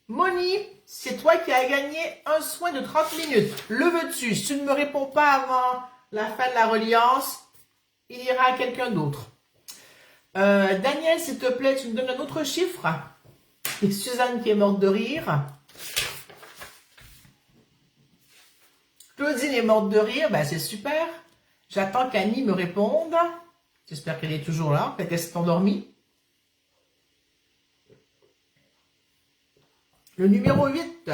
Moni, c'est toi qui as gagné un soin de 30 minutes. Le veux-tu? Si tu ne me réponds pas avant la fin de la reliance, il ira à quelqu'un d'autre. Daniel, s'il te plaît, tu me donnes un autre chiffre. Et Suzanne qui est morte de rire. Claudine est morte de rire, ben c'est super. J'attends qu'Annie me réponde. J'espère qu'elle est toujours là. Peut-être qu'elle s'est endormie. Le numéro 8.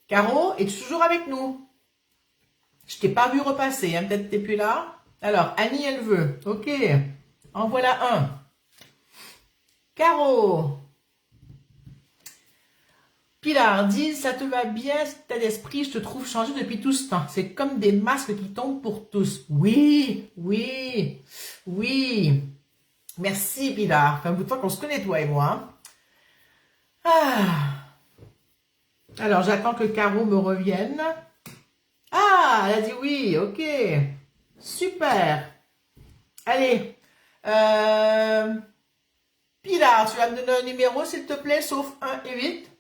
Caro, es-tu toujours avec nous? Je t'ai pas vu repasser, hein? Peut-être que t'es plus là. Alors, Annie, elle veut. Ok. En voilà un. Caro. Pilar dit, ça te va bien, cet état d'esprit, je te trouve changé depuis tout ce temps. C'est comme des masques qui tombent pour tous. Oui, oui, oui. Merci Pilar. Ça fait un bout de temps qu'on se connaît, toi et moi. Ah. Alors, j'attends que Caro me revienne. Ah, elle a dit oui, ok. Super. Allez. Pilar, tu vas me donner un numéro, s'il te plaît, sauf 1 et 8.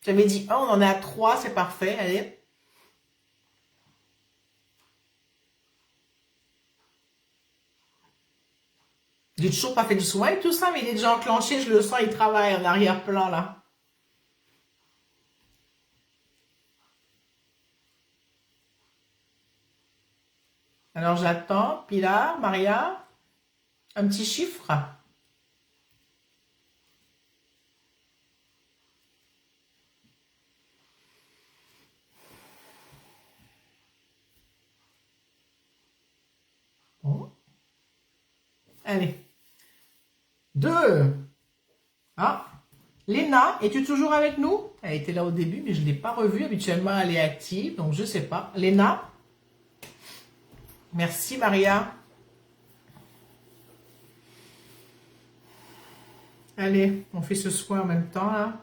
J'avais dit 1, on en est à 3, c'est parfait. Allez. J'ai toujours pas fait du soin et tout ça, mais il est déjà enclenché, je le sens, il travaille en arrière-plan, là. Alors, j'attends. Pilar, Maria, un petit chiffre. Bon. Allez. 2. Ah. Léna, es-tu toujours avec nous? Elle était là au début, mais je ne l'ai pas revue. Habituellement, elle est active, donc je ne sais pas. Léna? Merci, Maria. Allez, on fait ce soin en même temps, là.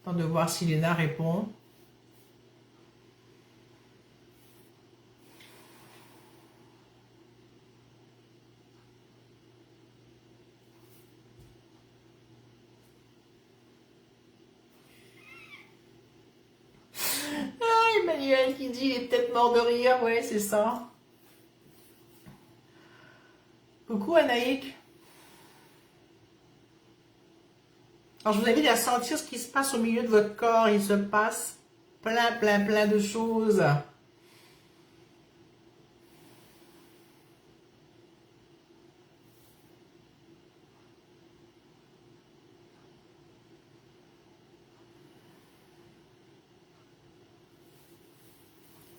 Temps de voir si Léna répond. Ah, Emmanuel qui dit, il est peut-être mort de rire. Ouais, c'est ça. Coucou, Anaïk. Alors, je vous invite à sentir ce qui se passe au milieu de votre corps. Il se passe plein, plein, plein de choses.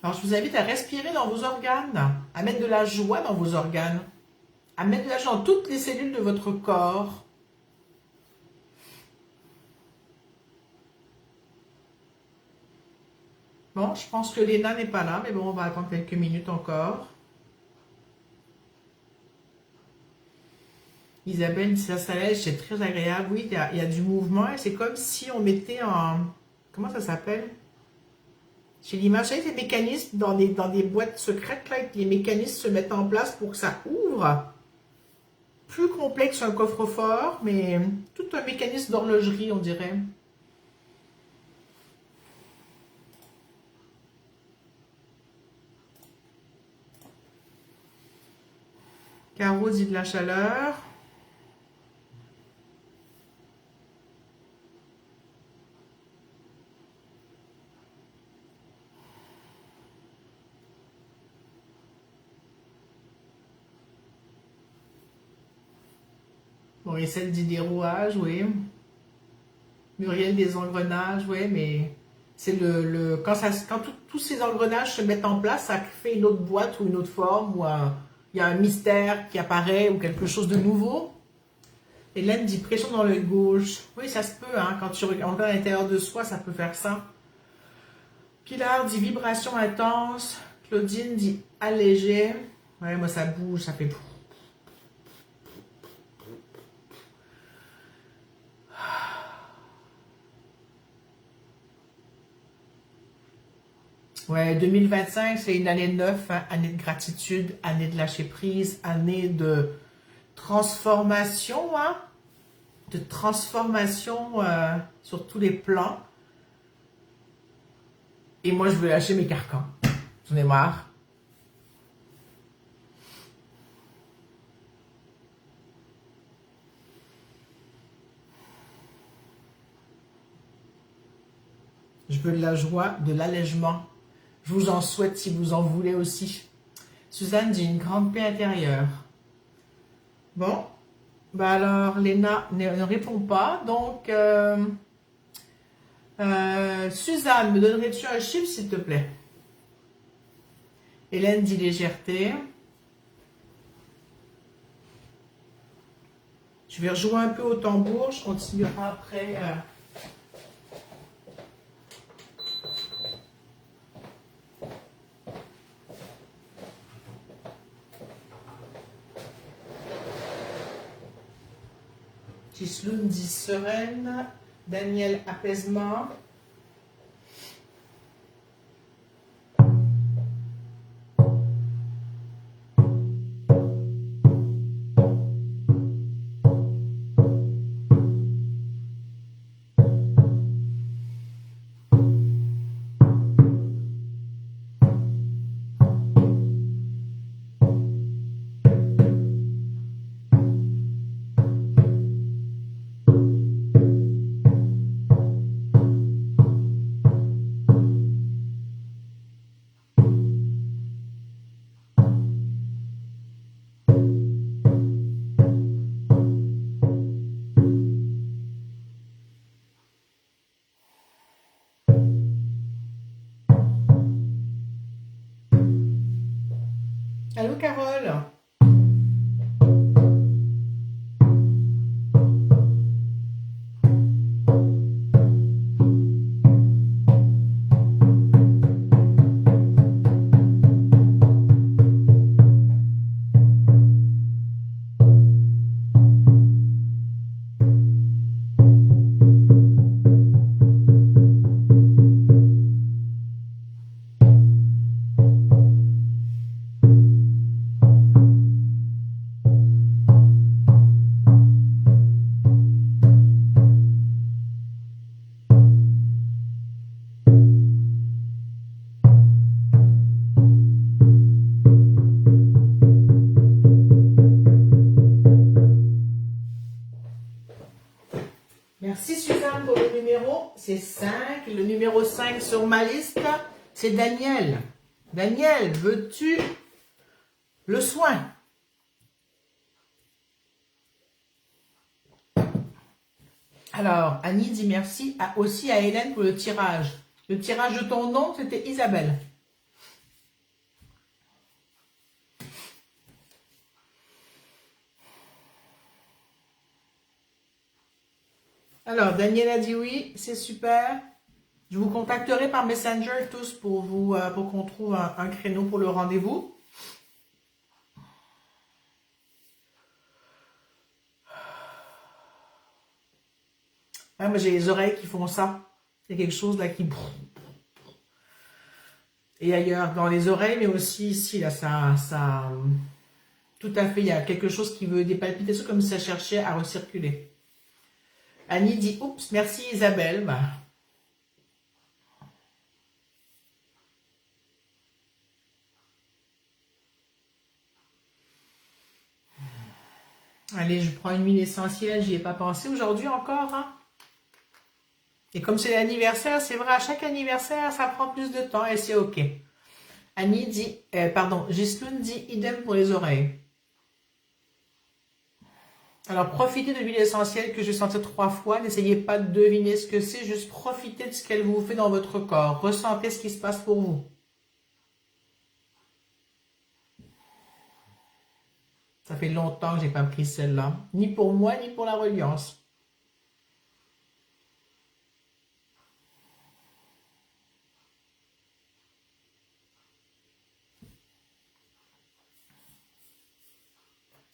Alors, je vous invite à respirer dans vos organes, à mettre de la joie dans vos organes, à mettre de la joie dans toutes les cellules de votre corps. Bon, je pense que Léna n'est pas là, mais bon, on va attendre quelques minutes encore. Isabelle dit ça s'allège, c'est très agréable. Oui, il y a du mouvement et c'est comme si on mettait en... Comment ça s'appelle? Chez l'image, vous savez, ces mécanismes dans des boîtes secrètes, là, que les mécanismes se mettent en place pour que ça ouvre. Plus complexe qu'un coffre-fort, mais tout un mécanisme d'horlogerie, on dirait. Caro dit de la chaleur. Bon, et celle dit des rouages, oui. Muriel des engrenages, oui, mais c'est quand tous ces engrenages se mettent en place, ça fait une autre boîte ou une autre forme, ou il y a un mystère qui apparaît, ou quelque chose de nouveau. Hélène dit pression dans l'œil gauche. Oui, ça se peut, hein, quand tu regardes à l'intérieur de soi, ça peut faire ça. Pilar dit vibration intense. Claudine dit allégé. Ouais, moi ça bouge, ça fait... Ouais, 2025, c'est une année neuve, hein, année de gratitude, année de lâcher prise, année de transformation, hein, de transformation sur tous les plans. Et moi, je veux lâcher mes carcans. J'en ai marre. Je veux de la joie, de l'allègement. Je vous en souhaite si vous en voulez aussi. Suzanne dit une grande paix intérieure. Bon, bah alors Léna ne répond pas. Donc, Suzanne, me donnerais-tu un chiffre s'il te plaît? Hélène dit légèreté. Je vais rejouer un peu au tambour. Je continuerai après. Gisloun dit sereine. Daniel, apaisement. Allô, Carole? Merci Suzanne pour le numéro. C'est 5. Le numéro 5 sur ma liste, c'est Daniel. Daniel, veux-tu le soin? Alors, Annie dit merci aussi à Hélène pour le tirage. Le tirage de ton nom, c'était Isabelle. Alors, Daniel a dit oui, c'est super. Je vous contacterai par Messenger tous pour qu'on trouve un créneau pour le rendez-vous. Ah, moi, j'ai les oreilles qui font ça. Il y a quelque chose là qui... Et ailleurs, dans les oreilles, mais aussi ici, là, ça... Tout à fait, il y a quelque chose qui veut des palpitations comme si ça cherchait à recirculer. Annie dit, oups, merci Isabelle. Bah. Allez, je prends une huile essentielle, j'y ai pas pensé aujourd'hui encore. Hein. Et comme c'est l'anniversaire, c'est vrai, à chaque anniversaire, ça prend plus de temps et c'est ok. Annie dit, Gisloun dit, idem pour les oreilles. Alors, profitez de l'huile essentielle que j'ai sentie 3 fois. N'essayez pas de deviner ce que c'est. Juste profitez de ce qu'elle vous fait dans votre corps. Ressentez ce qui se passe pour vous. Ça fait longtemps que j'ai pas pris celle-là. Ni pour moi, ni pour la reliance.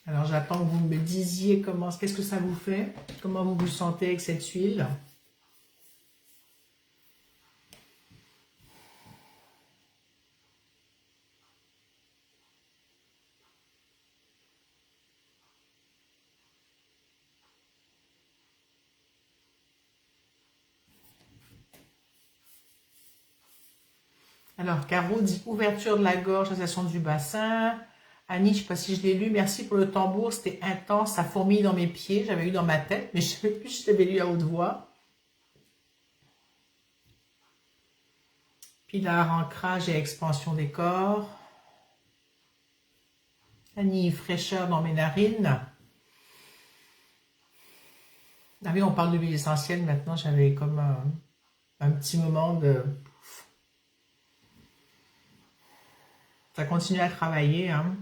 Alors, j'attends que vous me disiez qu'est-ce que ça vous fait. Comment vous vous sentez avec cette huile. Alors, Caro dit ouverture de la gorge, sensation du bassin. Annie, je ne sais pas si je l'ai lu. Merci pour le tambour, c'était intense, ça fourmille dans mes pieds. J'avais eu dans ma tête, mais je ne sais plus si je l'avais lu à haute voix. Pilar, ancrage et expansion des corps. Annie, fraîcheur dans mes narines. Ah oui, on parle de l'huile essentielle maintenant. J'avais comme un petit moment de... Ça continue à travailler. Hein.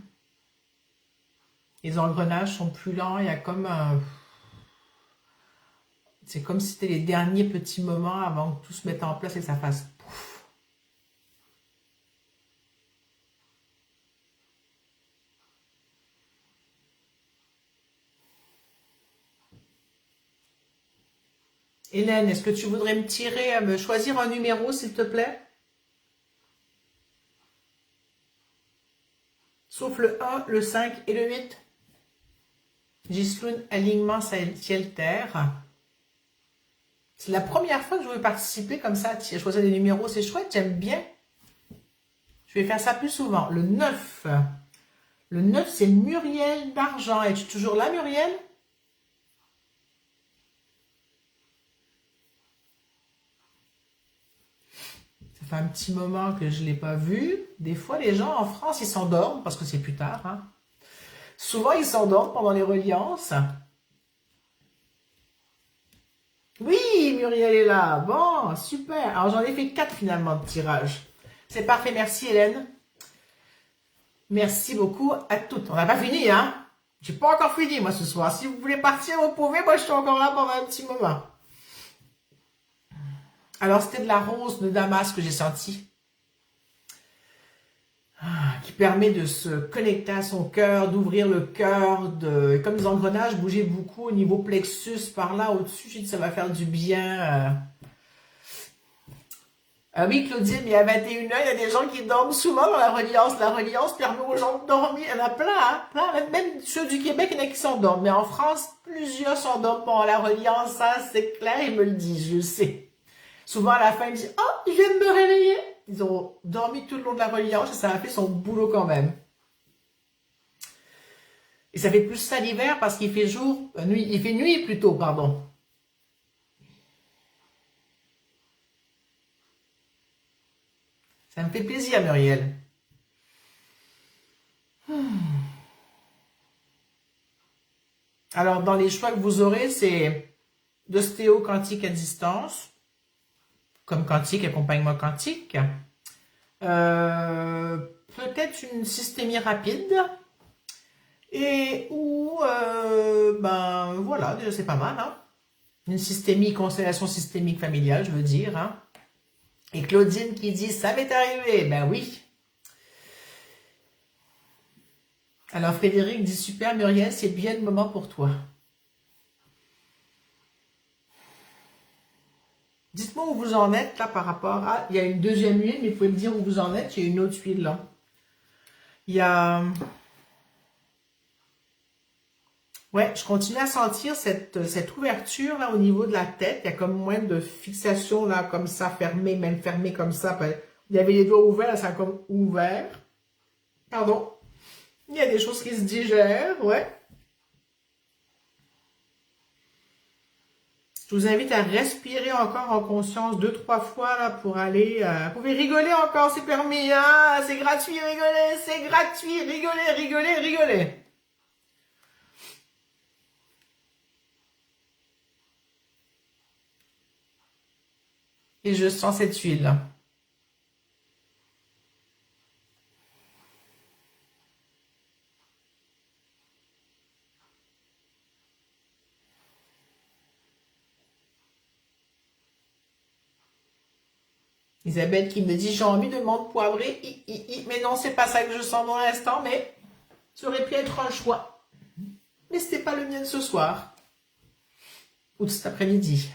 Les engrenages sont plus lents. Il y a comme un... C'est comme si c'était les derniers petits moments avant que tout se mette en place et que ça fasse pouf. Hélène, est-ce que tu voudrais me tirer, me choisir un numéro, s'il te plaît? Sauf le 1, le 5 et le 8. Gisloun, alignement ciel-terre. C'est la première fois que je veux participer comme ça, à choisir des numéros, c'est chouette, j'aime bien. Je vais faire ça plus souvent. Le 9. Le 9, c'est Muriel d'Argent. Es-tu toujours là, Muriel? Ça fait un petit moment que je ne l'ai pas vu. Des fois, les gens en France, ils s'endorment parce que c'est plus tard. Hein. Souvent, ils s'endorment pendant les reliances. Oui, Muriel est là. Bon, super. Alors, j'en ai fait 4 finalement de tirage. C'est parfait. Merci, Hélène. Merci beaucoup à toutes. On n'a pas fini, hein? J'ai pas encore fini, moi, ce soir. Si vous voulez partir, vous pouvez. Moi, je suis encore là pendant un petit moment. Alors, c'était de la rose de Damas que j'ai senti. Qui permet de se connecter à son cœur, d'ouvrir le cœur, comme des engrenages, bouger beaucoup au niveau plexus, par là, au-dessus. Je dis, ça va faire du bien. Ah oui, Claudine, mais à 21h, il y a des gens qui dorment souvent dans la reliance. La reliance permet aux gens de dormir. Il y en a plein, hein, plein. Même ceux du Québec, il y en a qui s'endorment. Mais en France, plusieurs s'endorment pendant la reliance. Ça, c'est clair, ils me le disent, je sais. Souvent, à la fin, ils me disent « Oh, je viens de me réveiller !» Ils ont dormi tout le long de la reliance et ça a fait son boulot quand même. Et ça fait plus ça l'hiver parce qu'il fait jour, nuit, il fait nuit plutôt, pardon. Ça me fait plaisir, Muriel. Alors, dans les choix que vous aurez, c'est d'ostéo quantique à distance, comme quantique, accompagnement quantique. Peut-être une systémie rapide. Et ou, ben voilà, déjà c'est pas mal. Hein? Une systémie, constellation systémique familiale, je veux dire. Hein? Et Claudine qui dit, ça m'est arrivé. Ben oui. Alors Frédéric dit, super Muriel, c'est bien le moment pour toi. Dites-moi où vous en êtes là par rapport à... Il y a une deuxième huile, mais vous pouvez me dire où vous en êtes. Il y a une autre huile là. Il y a... Ouais, je continue à sentir cette ouverture là au niveau de la tête. Il y a comme moins de fixation là, comme ça, fermé, même fermé comme ça. Il y avait les doigts ouverts, là, ça a comme ouvert. Pardon. Il y a des choses qui se digèrent, ouais. Je vous invite à respirer encore en conscience 2-3 fois là pour aller... vous pouvez rigoler encore, c'est permis, hein? C'est gratuit, rigoler, c'est gratuit, rigoler, rigoler, rigoler. Et je sens cette huile. Isabelle qui me dit, j'ai envie de menthe poivrée, mais non, c'est pas ça que je sens dans l'instant, mais ça aurait pu être un choix. Mais c'était pas le mien de ce soir. Ou de cet après-midi.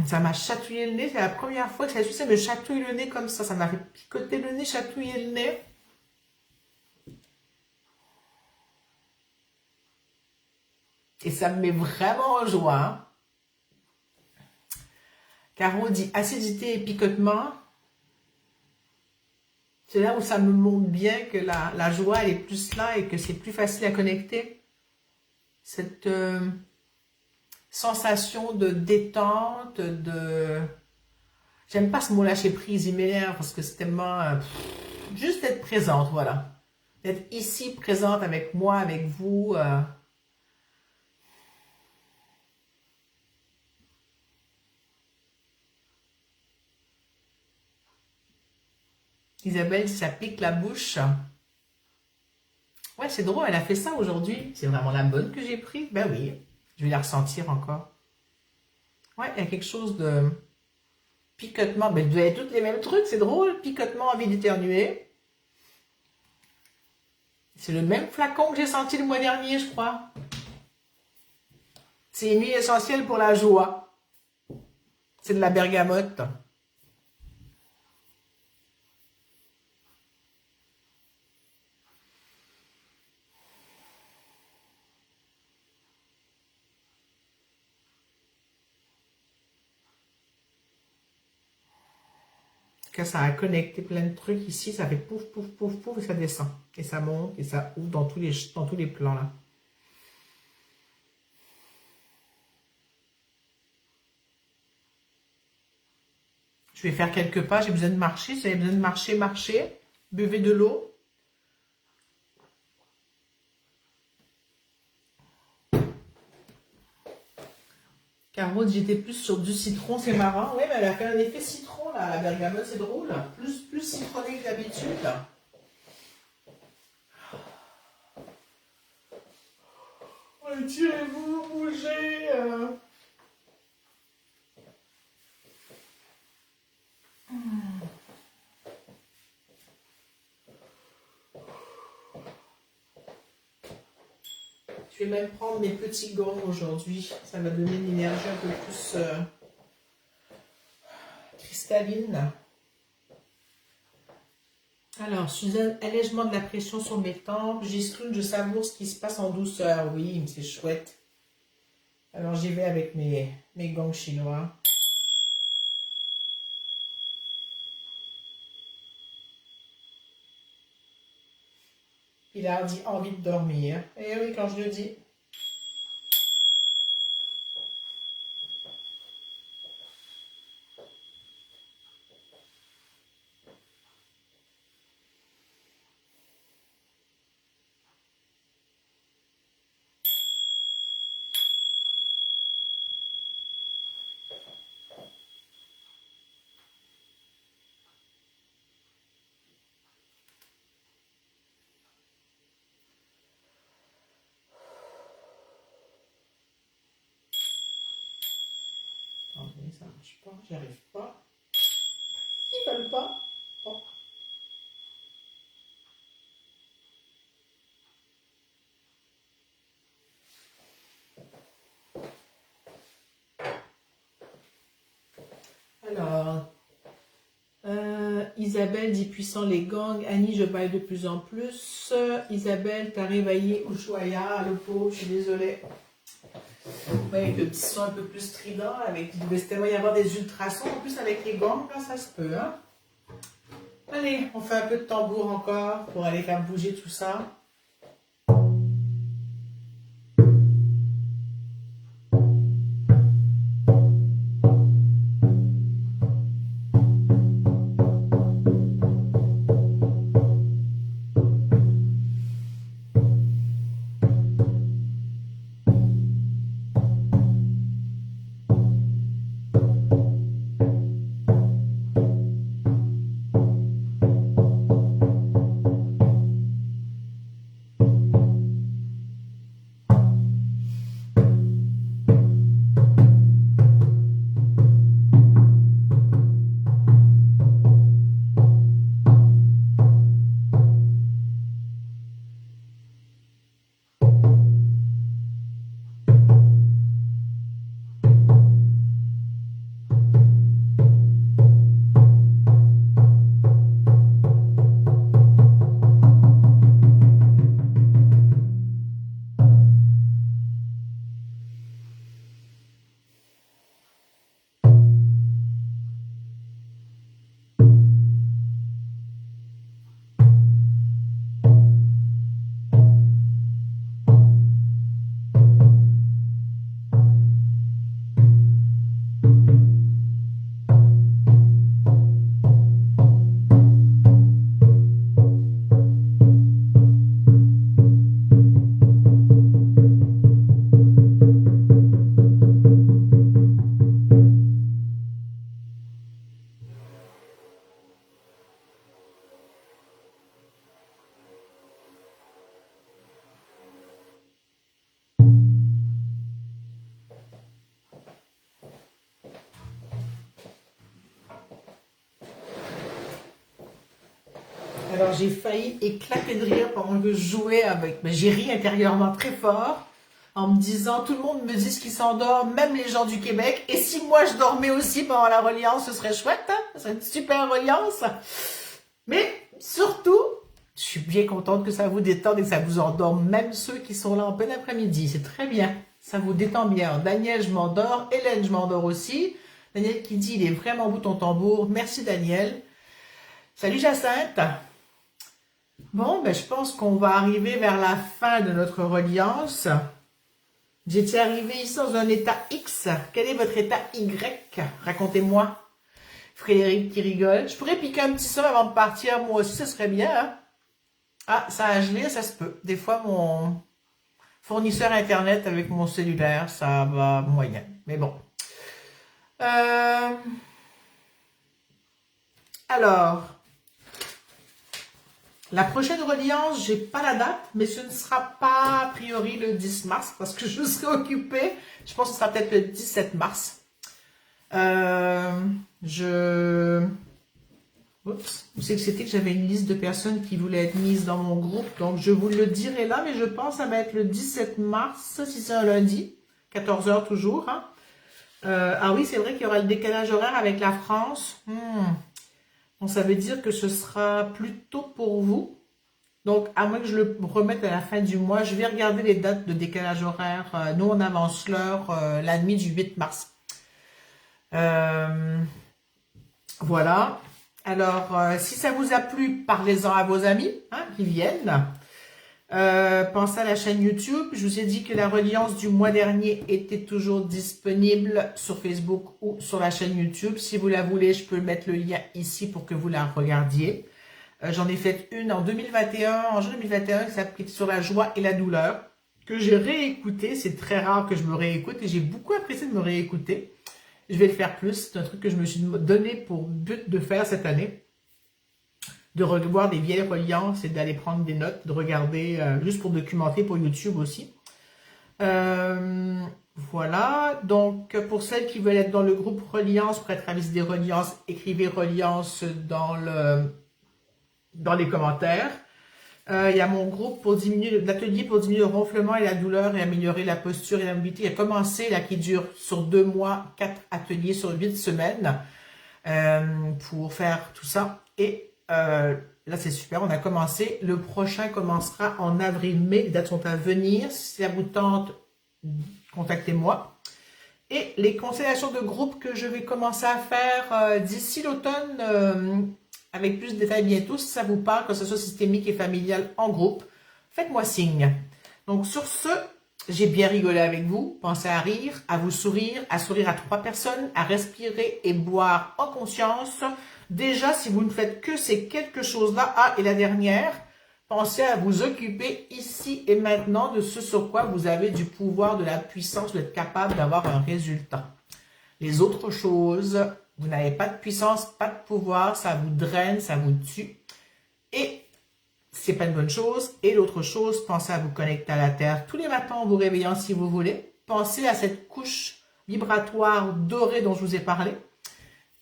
Ça m'a chatouillé le nez, c'est la première fois que ça me chatouille le nez comme ça. Ça m'a fait picoter le nez, chatouiller le nez. Et ça me met vraiment en joie. Hein. Caro dit acidité et picotement. C'est là où ça me montre bien que la joie, elle est plus là et que c'est plus facile à connecter. Cette sensation de détente, de... J'aime pas ce mot lâcher prise, il m'énerve parce que c'est tellement... juste d'être présente, voilà. D'être ici, présente avec moi, avec vous. Isabelle, ça pique la bouche. Ouais, c'est drôle, elle a fait ça aujourd'hui. C'est vraiment la bonne que j'ai prise. Ben oui. Je vais la ressentir encore. Ouais, il y a quelque chose de picotement. Mais vous avez toutes les mêmes trucs, c'est drôle. Picotement, envie d'éternuer. C'est le même flacon que j'ai senti le mois dernier, je crois. C'est une huile essentielle pour la joie. C'est de la bergamote. Que ça a connecté plein de trucs ici, ça fait pouf, pouf, pouf, pouf, et ça descend. Et ça monte, et ça ouvre dans tous les plans, là. Je vais faire quelques pas, j'ai besoin de marcher. Si vous avez besoin de marcher, marchez. Buvez de l'eau. Caro dit j'étais plus sur du citron, c'est marrant. Oui, mais elle a fait un effet citron, là, la bergamote, c'est drôle. Plus citronné que d'habitude. Tirez-vous, bougez. Je vais même prendre mes petits gants aujourd'hui. Ça va donner une énergie un peu plus cristalline. Alors, Suzanne, allègement de la pression sur mes tempes. Gistrune, je savoure ce qui se passe en douceur. Oui, c'est chouette. Alors, j'y vais avec mes gants chinois. Il a dit envie de dormir. Et oui, quand je le dis. Attendez, ça marche pas, j'y arrive pas. Ils veulent pas. Bon. Alors, Isabelle dit puissant les gangs. Annie, je baille de plus en plus. Isabelle, t'as réveillé Ushuaïa, le pauvre, je suis désolée. Oui, avec le petit son un peu plus strident, avec, il devait tellement y avoir des ultrasons, en plus avec les gangs, là, ça se peut, hein. Allez, on fait un peu de tambour encore pour aller faire bouger tout ça. Alors, j'ai failli éclater de rire pendant que je jouais avec... Mais j'ai ri intérieurement très fort en me disant, tout le monde me dit qu'ils s'endorment, même les gens du Québec. Et si moi, je dormais aussi pendant la reliance, ce serait chouette, hein? Ce serait une super reliance. Mais surtout, je suis bien contente que ça vous détende et que ça vous endorme, même ceux qui sont là en plein après-midi. C'est très bien. Ça vous détend bien. Daniel, je m'endors. Hélène, je m'endors aussi. Daniel qui dit, il est vraiment beau ton tambour. Merci Daniel. Salut Jacinthe. Bon, ben, je pense qu'on va arriver vers la fin de notre reliance. J'étais arrivé ici dans un état X. Quel est votre état Y? Racontez-moi. Frédéric qui rigole. Je pourrais piquer un petit somme avant de partir. Moi aussi, ce serait bien. Hein? Ah, ça a gelé, ça se peut. Des fois, mon fournisseur Internet avec mon cellulaire, ça va moyen. Mais bon. Alors, la prochaine reliance, j'ai pas la date, mais ce ne sera pas a priori le 10 mars parce que je serai occupée. Je pense que ce sera peut-être le 17 mars. Oups, vous savez que c'était que j'avais une liste de personnes qui voulaient être mises dans mon groupe, donc je vous le dirai là, mais je pense que ça va être le 17 mars, si c'est un lundi, 14 h toujours. Hein. Ah oui, c'est vrai qu'il y aura le décalage horaire avec la France. Donc ça veut dire que ce sera plus tôt pour vous. Donc, à moins que je le remette à la fin du mois, je vais regarder les dates de décalage horaire. Nous, on avance l'heure la nuit du 8 mars. Voilà. Alors, si ça vous a plu, parlez-en à vos amis hein, qui viennent. Pensez à la chaîne YouTube. Je vous ai dit que la reliance du mois dernier était toujours disponible sur Facebook ou sur la chaîne YouTube. Si vous la voulez, je peux mettre le lien ici pour que vous la regardiez. J'en ai fait une en 2021, en juin 2021, qui s'appelle sur la joie et la douleur, que j'ai réécouté. C'est très rare que je me réécoute et j'ai beaucoup apprécié de me réécouter. Je vais le faire plus. C'est un truc que je me suis donné pour but de faire cette année. De revoir des vieilles reliances et d'aller prendre des notes, de regarder juste pour documenter pour YouTube aussi. Voilà. Donc, pour celles qui veulent être dans le groupe reliance, pour être avis des reliances, écrivez reliance dans les commentaires. Il y a mon groupe pour diminuer l'atelier pour diminuer le ronflement et la douleur et améliorer la posture et la mobilité. Il a commencé là qui dure sur 2 mois, 4 ateliers sur 8 semaines pour faire tout ça. Et là c'est super, on a commencé. Le prochain commencera en avril-mai. Les dates sont à venir. Si ça vous tente, contactez-moi. Et les constellations de groupe que je vais commencer à faire d'ici l'automne. Avec plus de détails bientôt, si ça vous parle, que ce soit systémique et familial en groupe, faites-moi signe. Donc sur ce, j'ai bien rigolé avec vous. Pensez à rire, à vous sourire à 3 personnes, à respirer et boire en conscience. Déjà, si vous ne faites que ces quelque choses-là, et la dernière, pensez à vous occuper ici et maintenant de ce sur quoi vous avez du pouvoir, de la puissance, d'être capable d'avoir un résultat. Les autres choses... Vous n'avez pas de puissance, pas de pouvoir, ça vous draine, ça vous tue. Et c'est pas une bonne chose. Et l'autre chose, pensez à vous connecter à la Terre tous les matins en vous réveillant si vous voulez. Pensez à cette couche vibratoire dorée dont je vous ai parlé.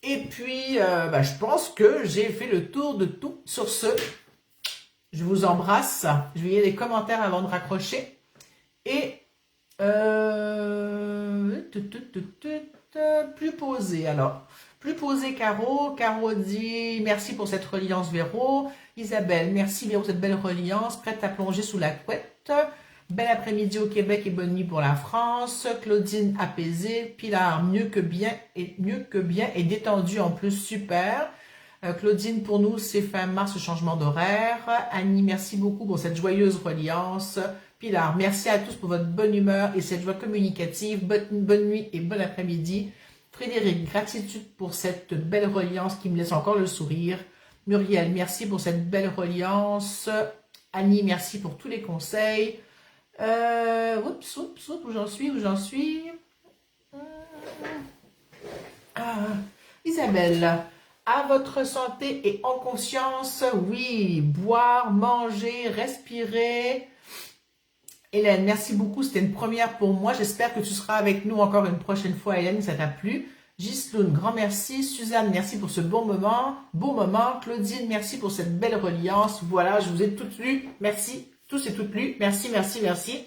Et puis, je pense que j'ai fait le tour de tout. Sur ce, je vous embrasse. Je vais lire les commentaires avant de raccrocher. Et... plus posé alors. Plus posé Caro. Caro dit merci pour cette reliance Véro. Isabelle, merci Véro pour cette belle reliance. Prête à plonger sous la couette. Bel après-midi au Québec et bonne nuit pour la France. Claudine apaisée. Pilar mieux que bien et détendue en plus super. Claudine pour nous c'est fin mars le changement d'horaire. Annie merci beaucoup pour cette joyeuse reliance. Pilar, merci à tous pour votre bonne humeur et cette joie communicative. Bonne nuit et bon après-midi. Frédéric, gratitude pour cette belle reliance qui me laisse encore le sourire. Muriel, merci pour cette belle reliance. Annie, merci pour tous les conseils. Oups, où j'en suis Isabelle, à votre santé et en conscience, oui, boire, manger, respirer. Hélène, merci beaucoup, c'était une première pour moi. J'espère que tu seras avec nous encore une prochaine fois, Hélène, ça t'a plu. Gisloun, grand merci. Suzanne, merci pour ce bon moment. Beau moment. Claudine, merci pour cette belle reliance. Voilà, je vous ai toutes lues. Merci. Tous et toutes lues. Merci, merci, merci.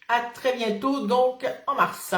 À très bientôt, donc, en mars.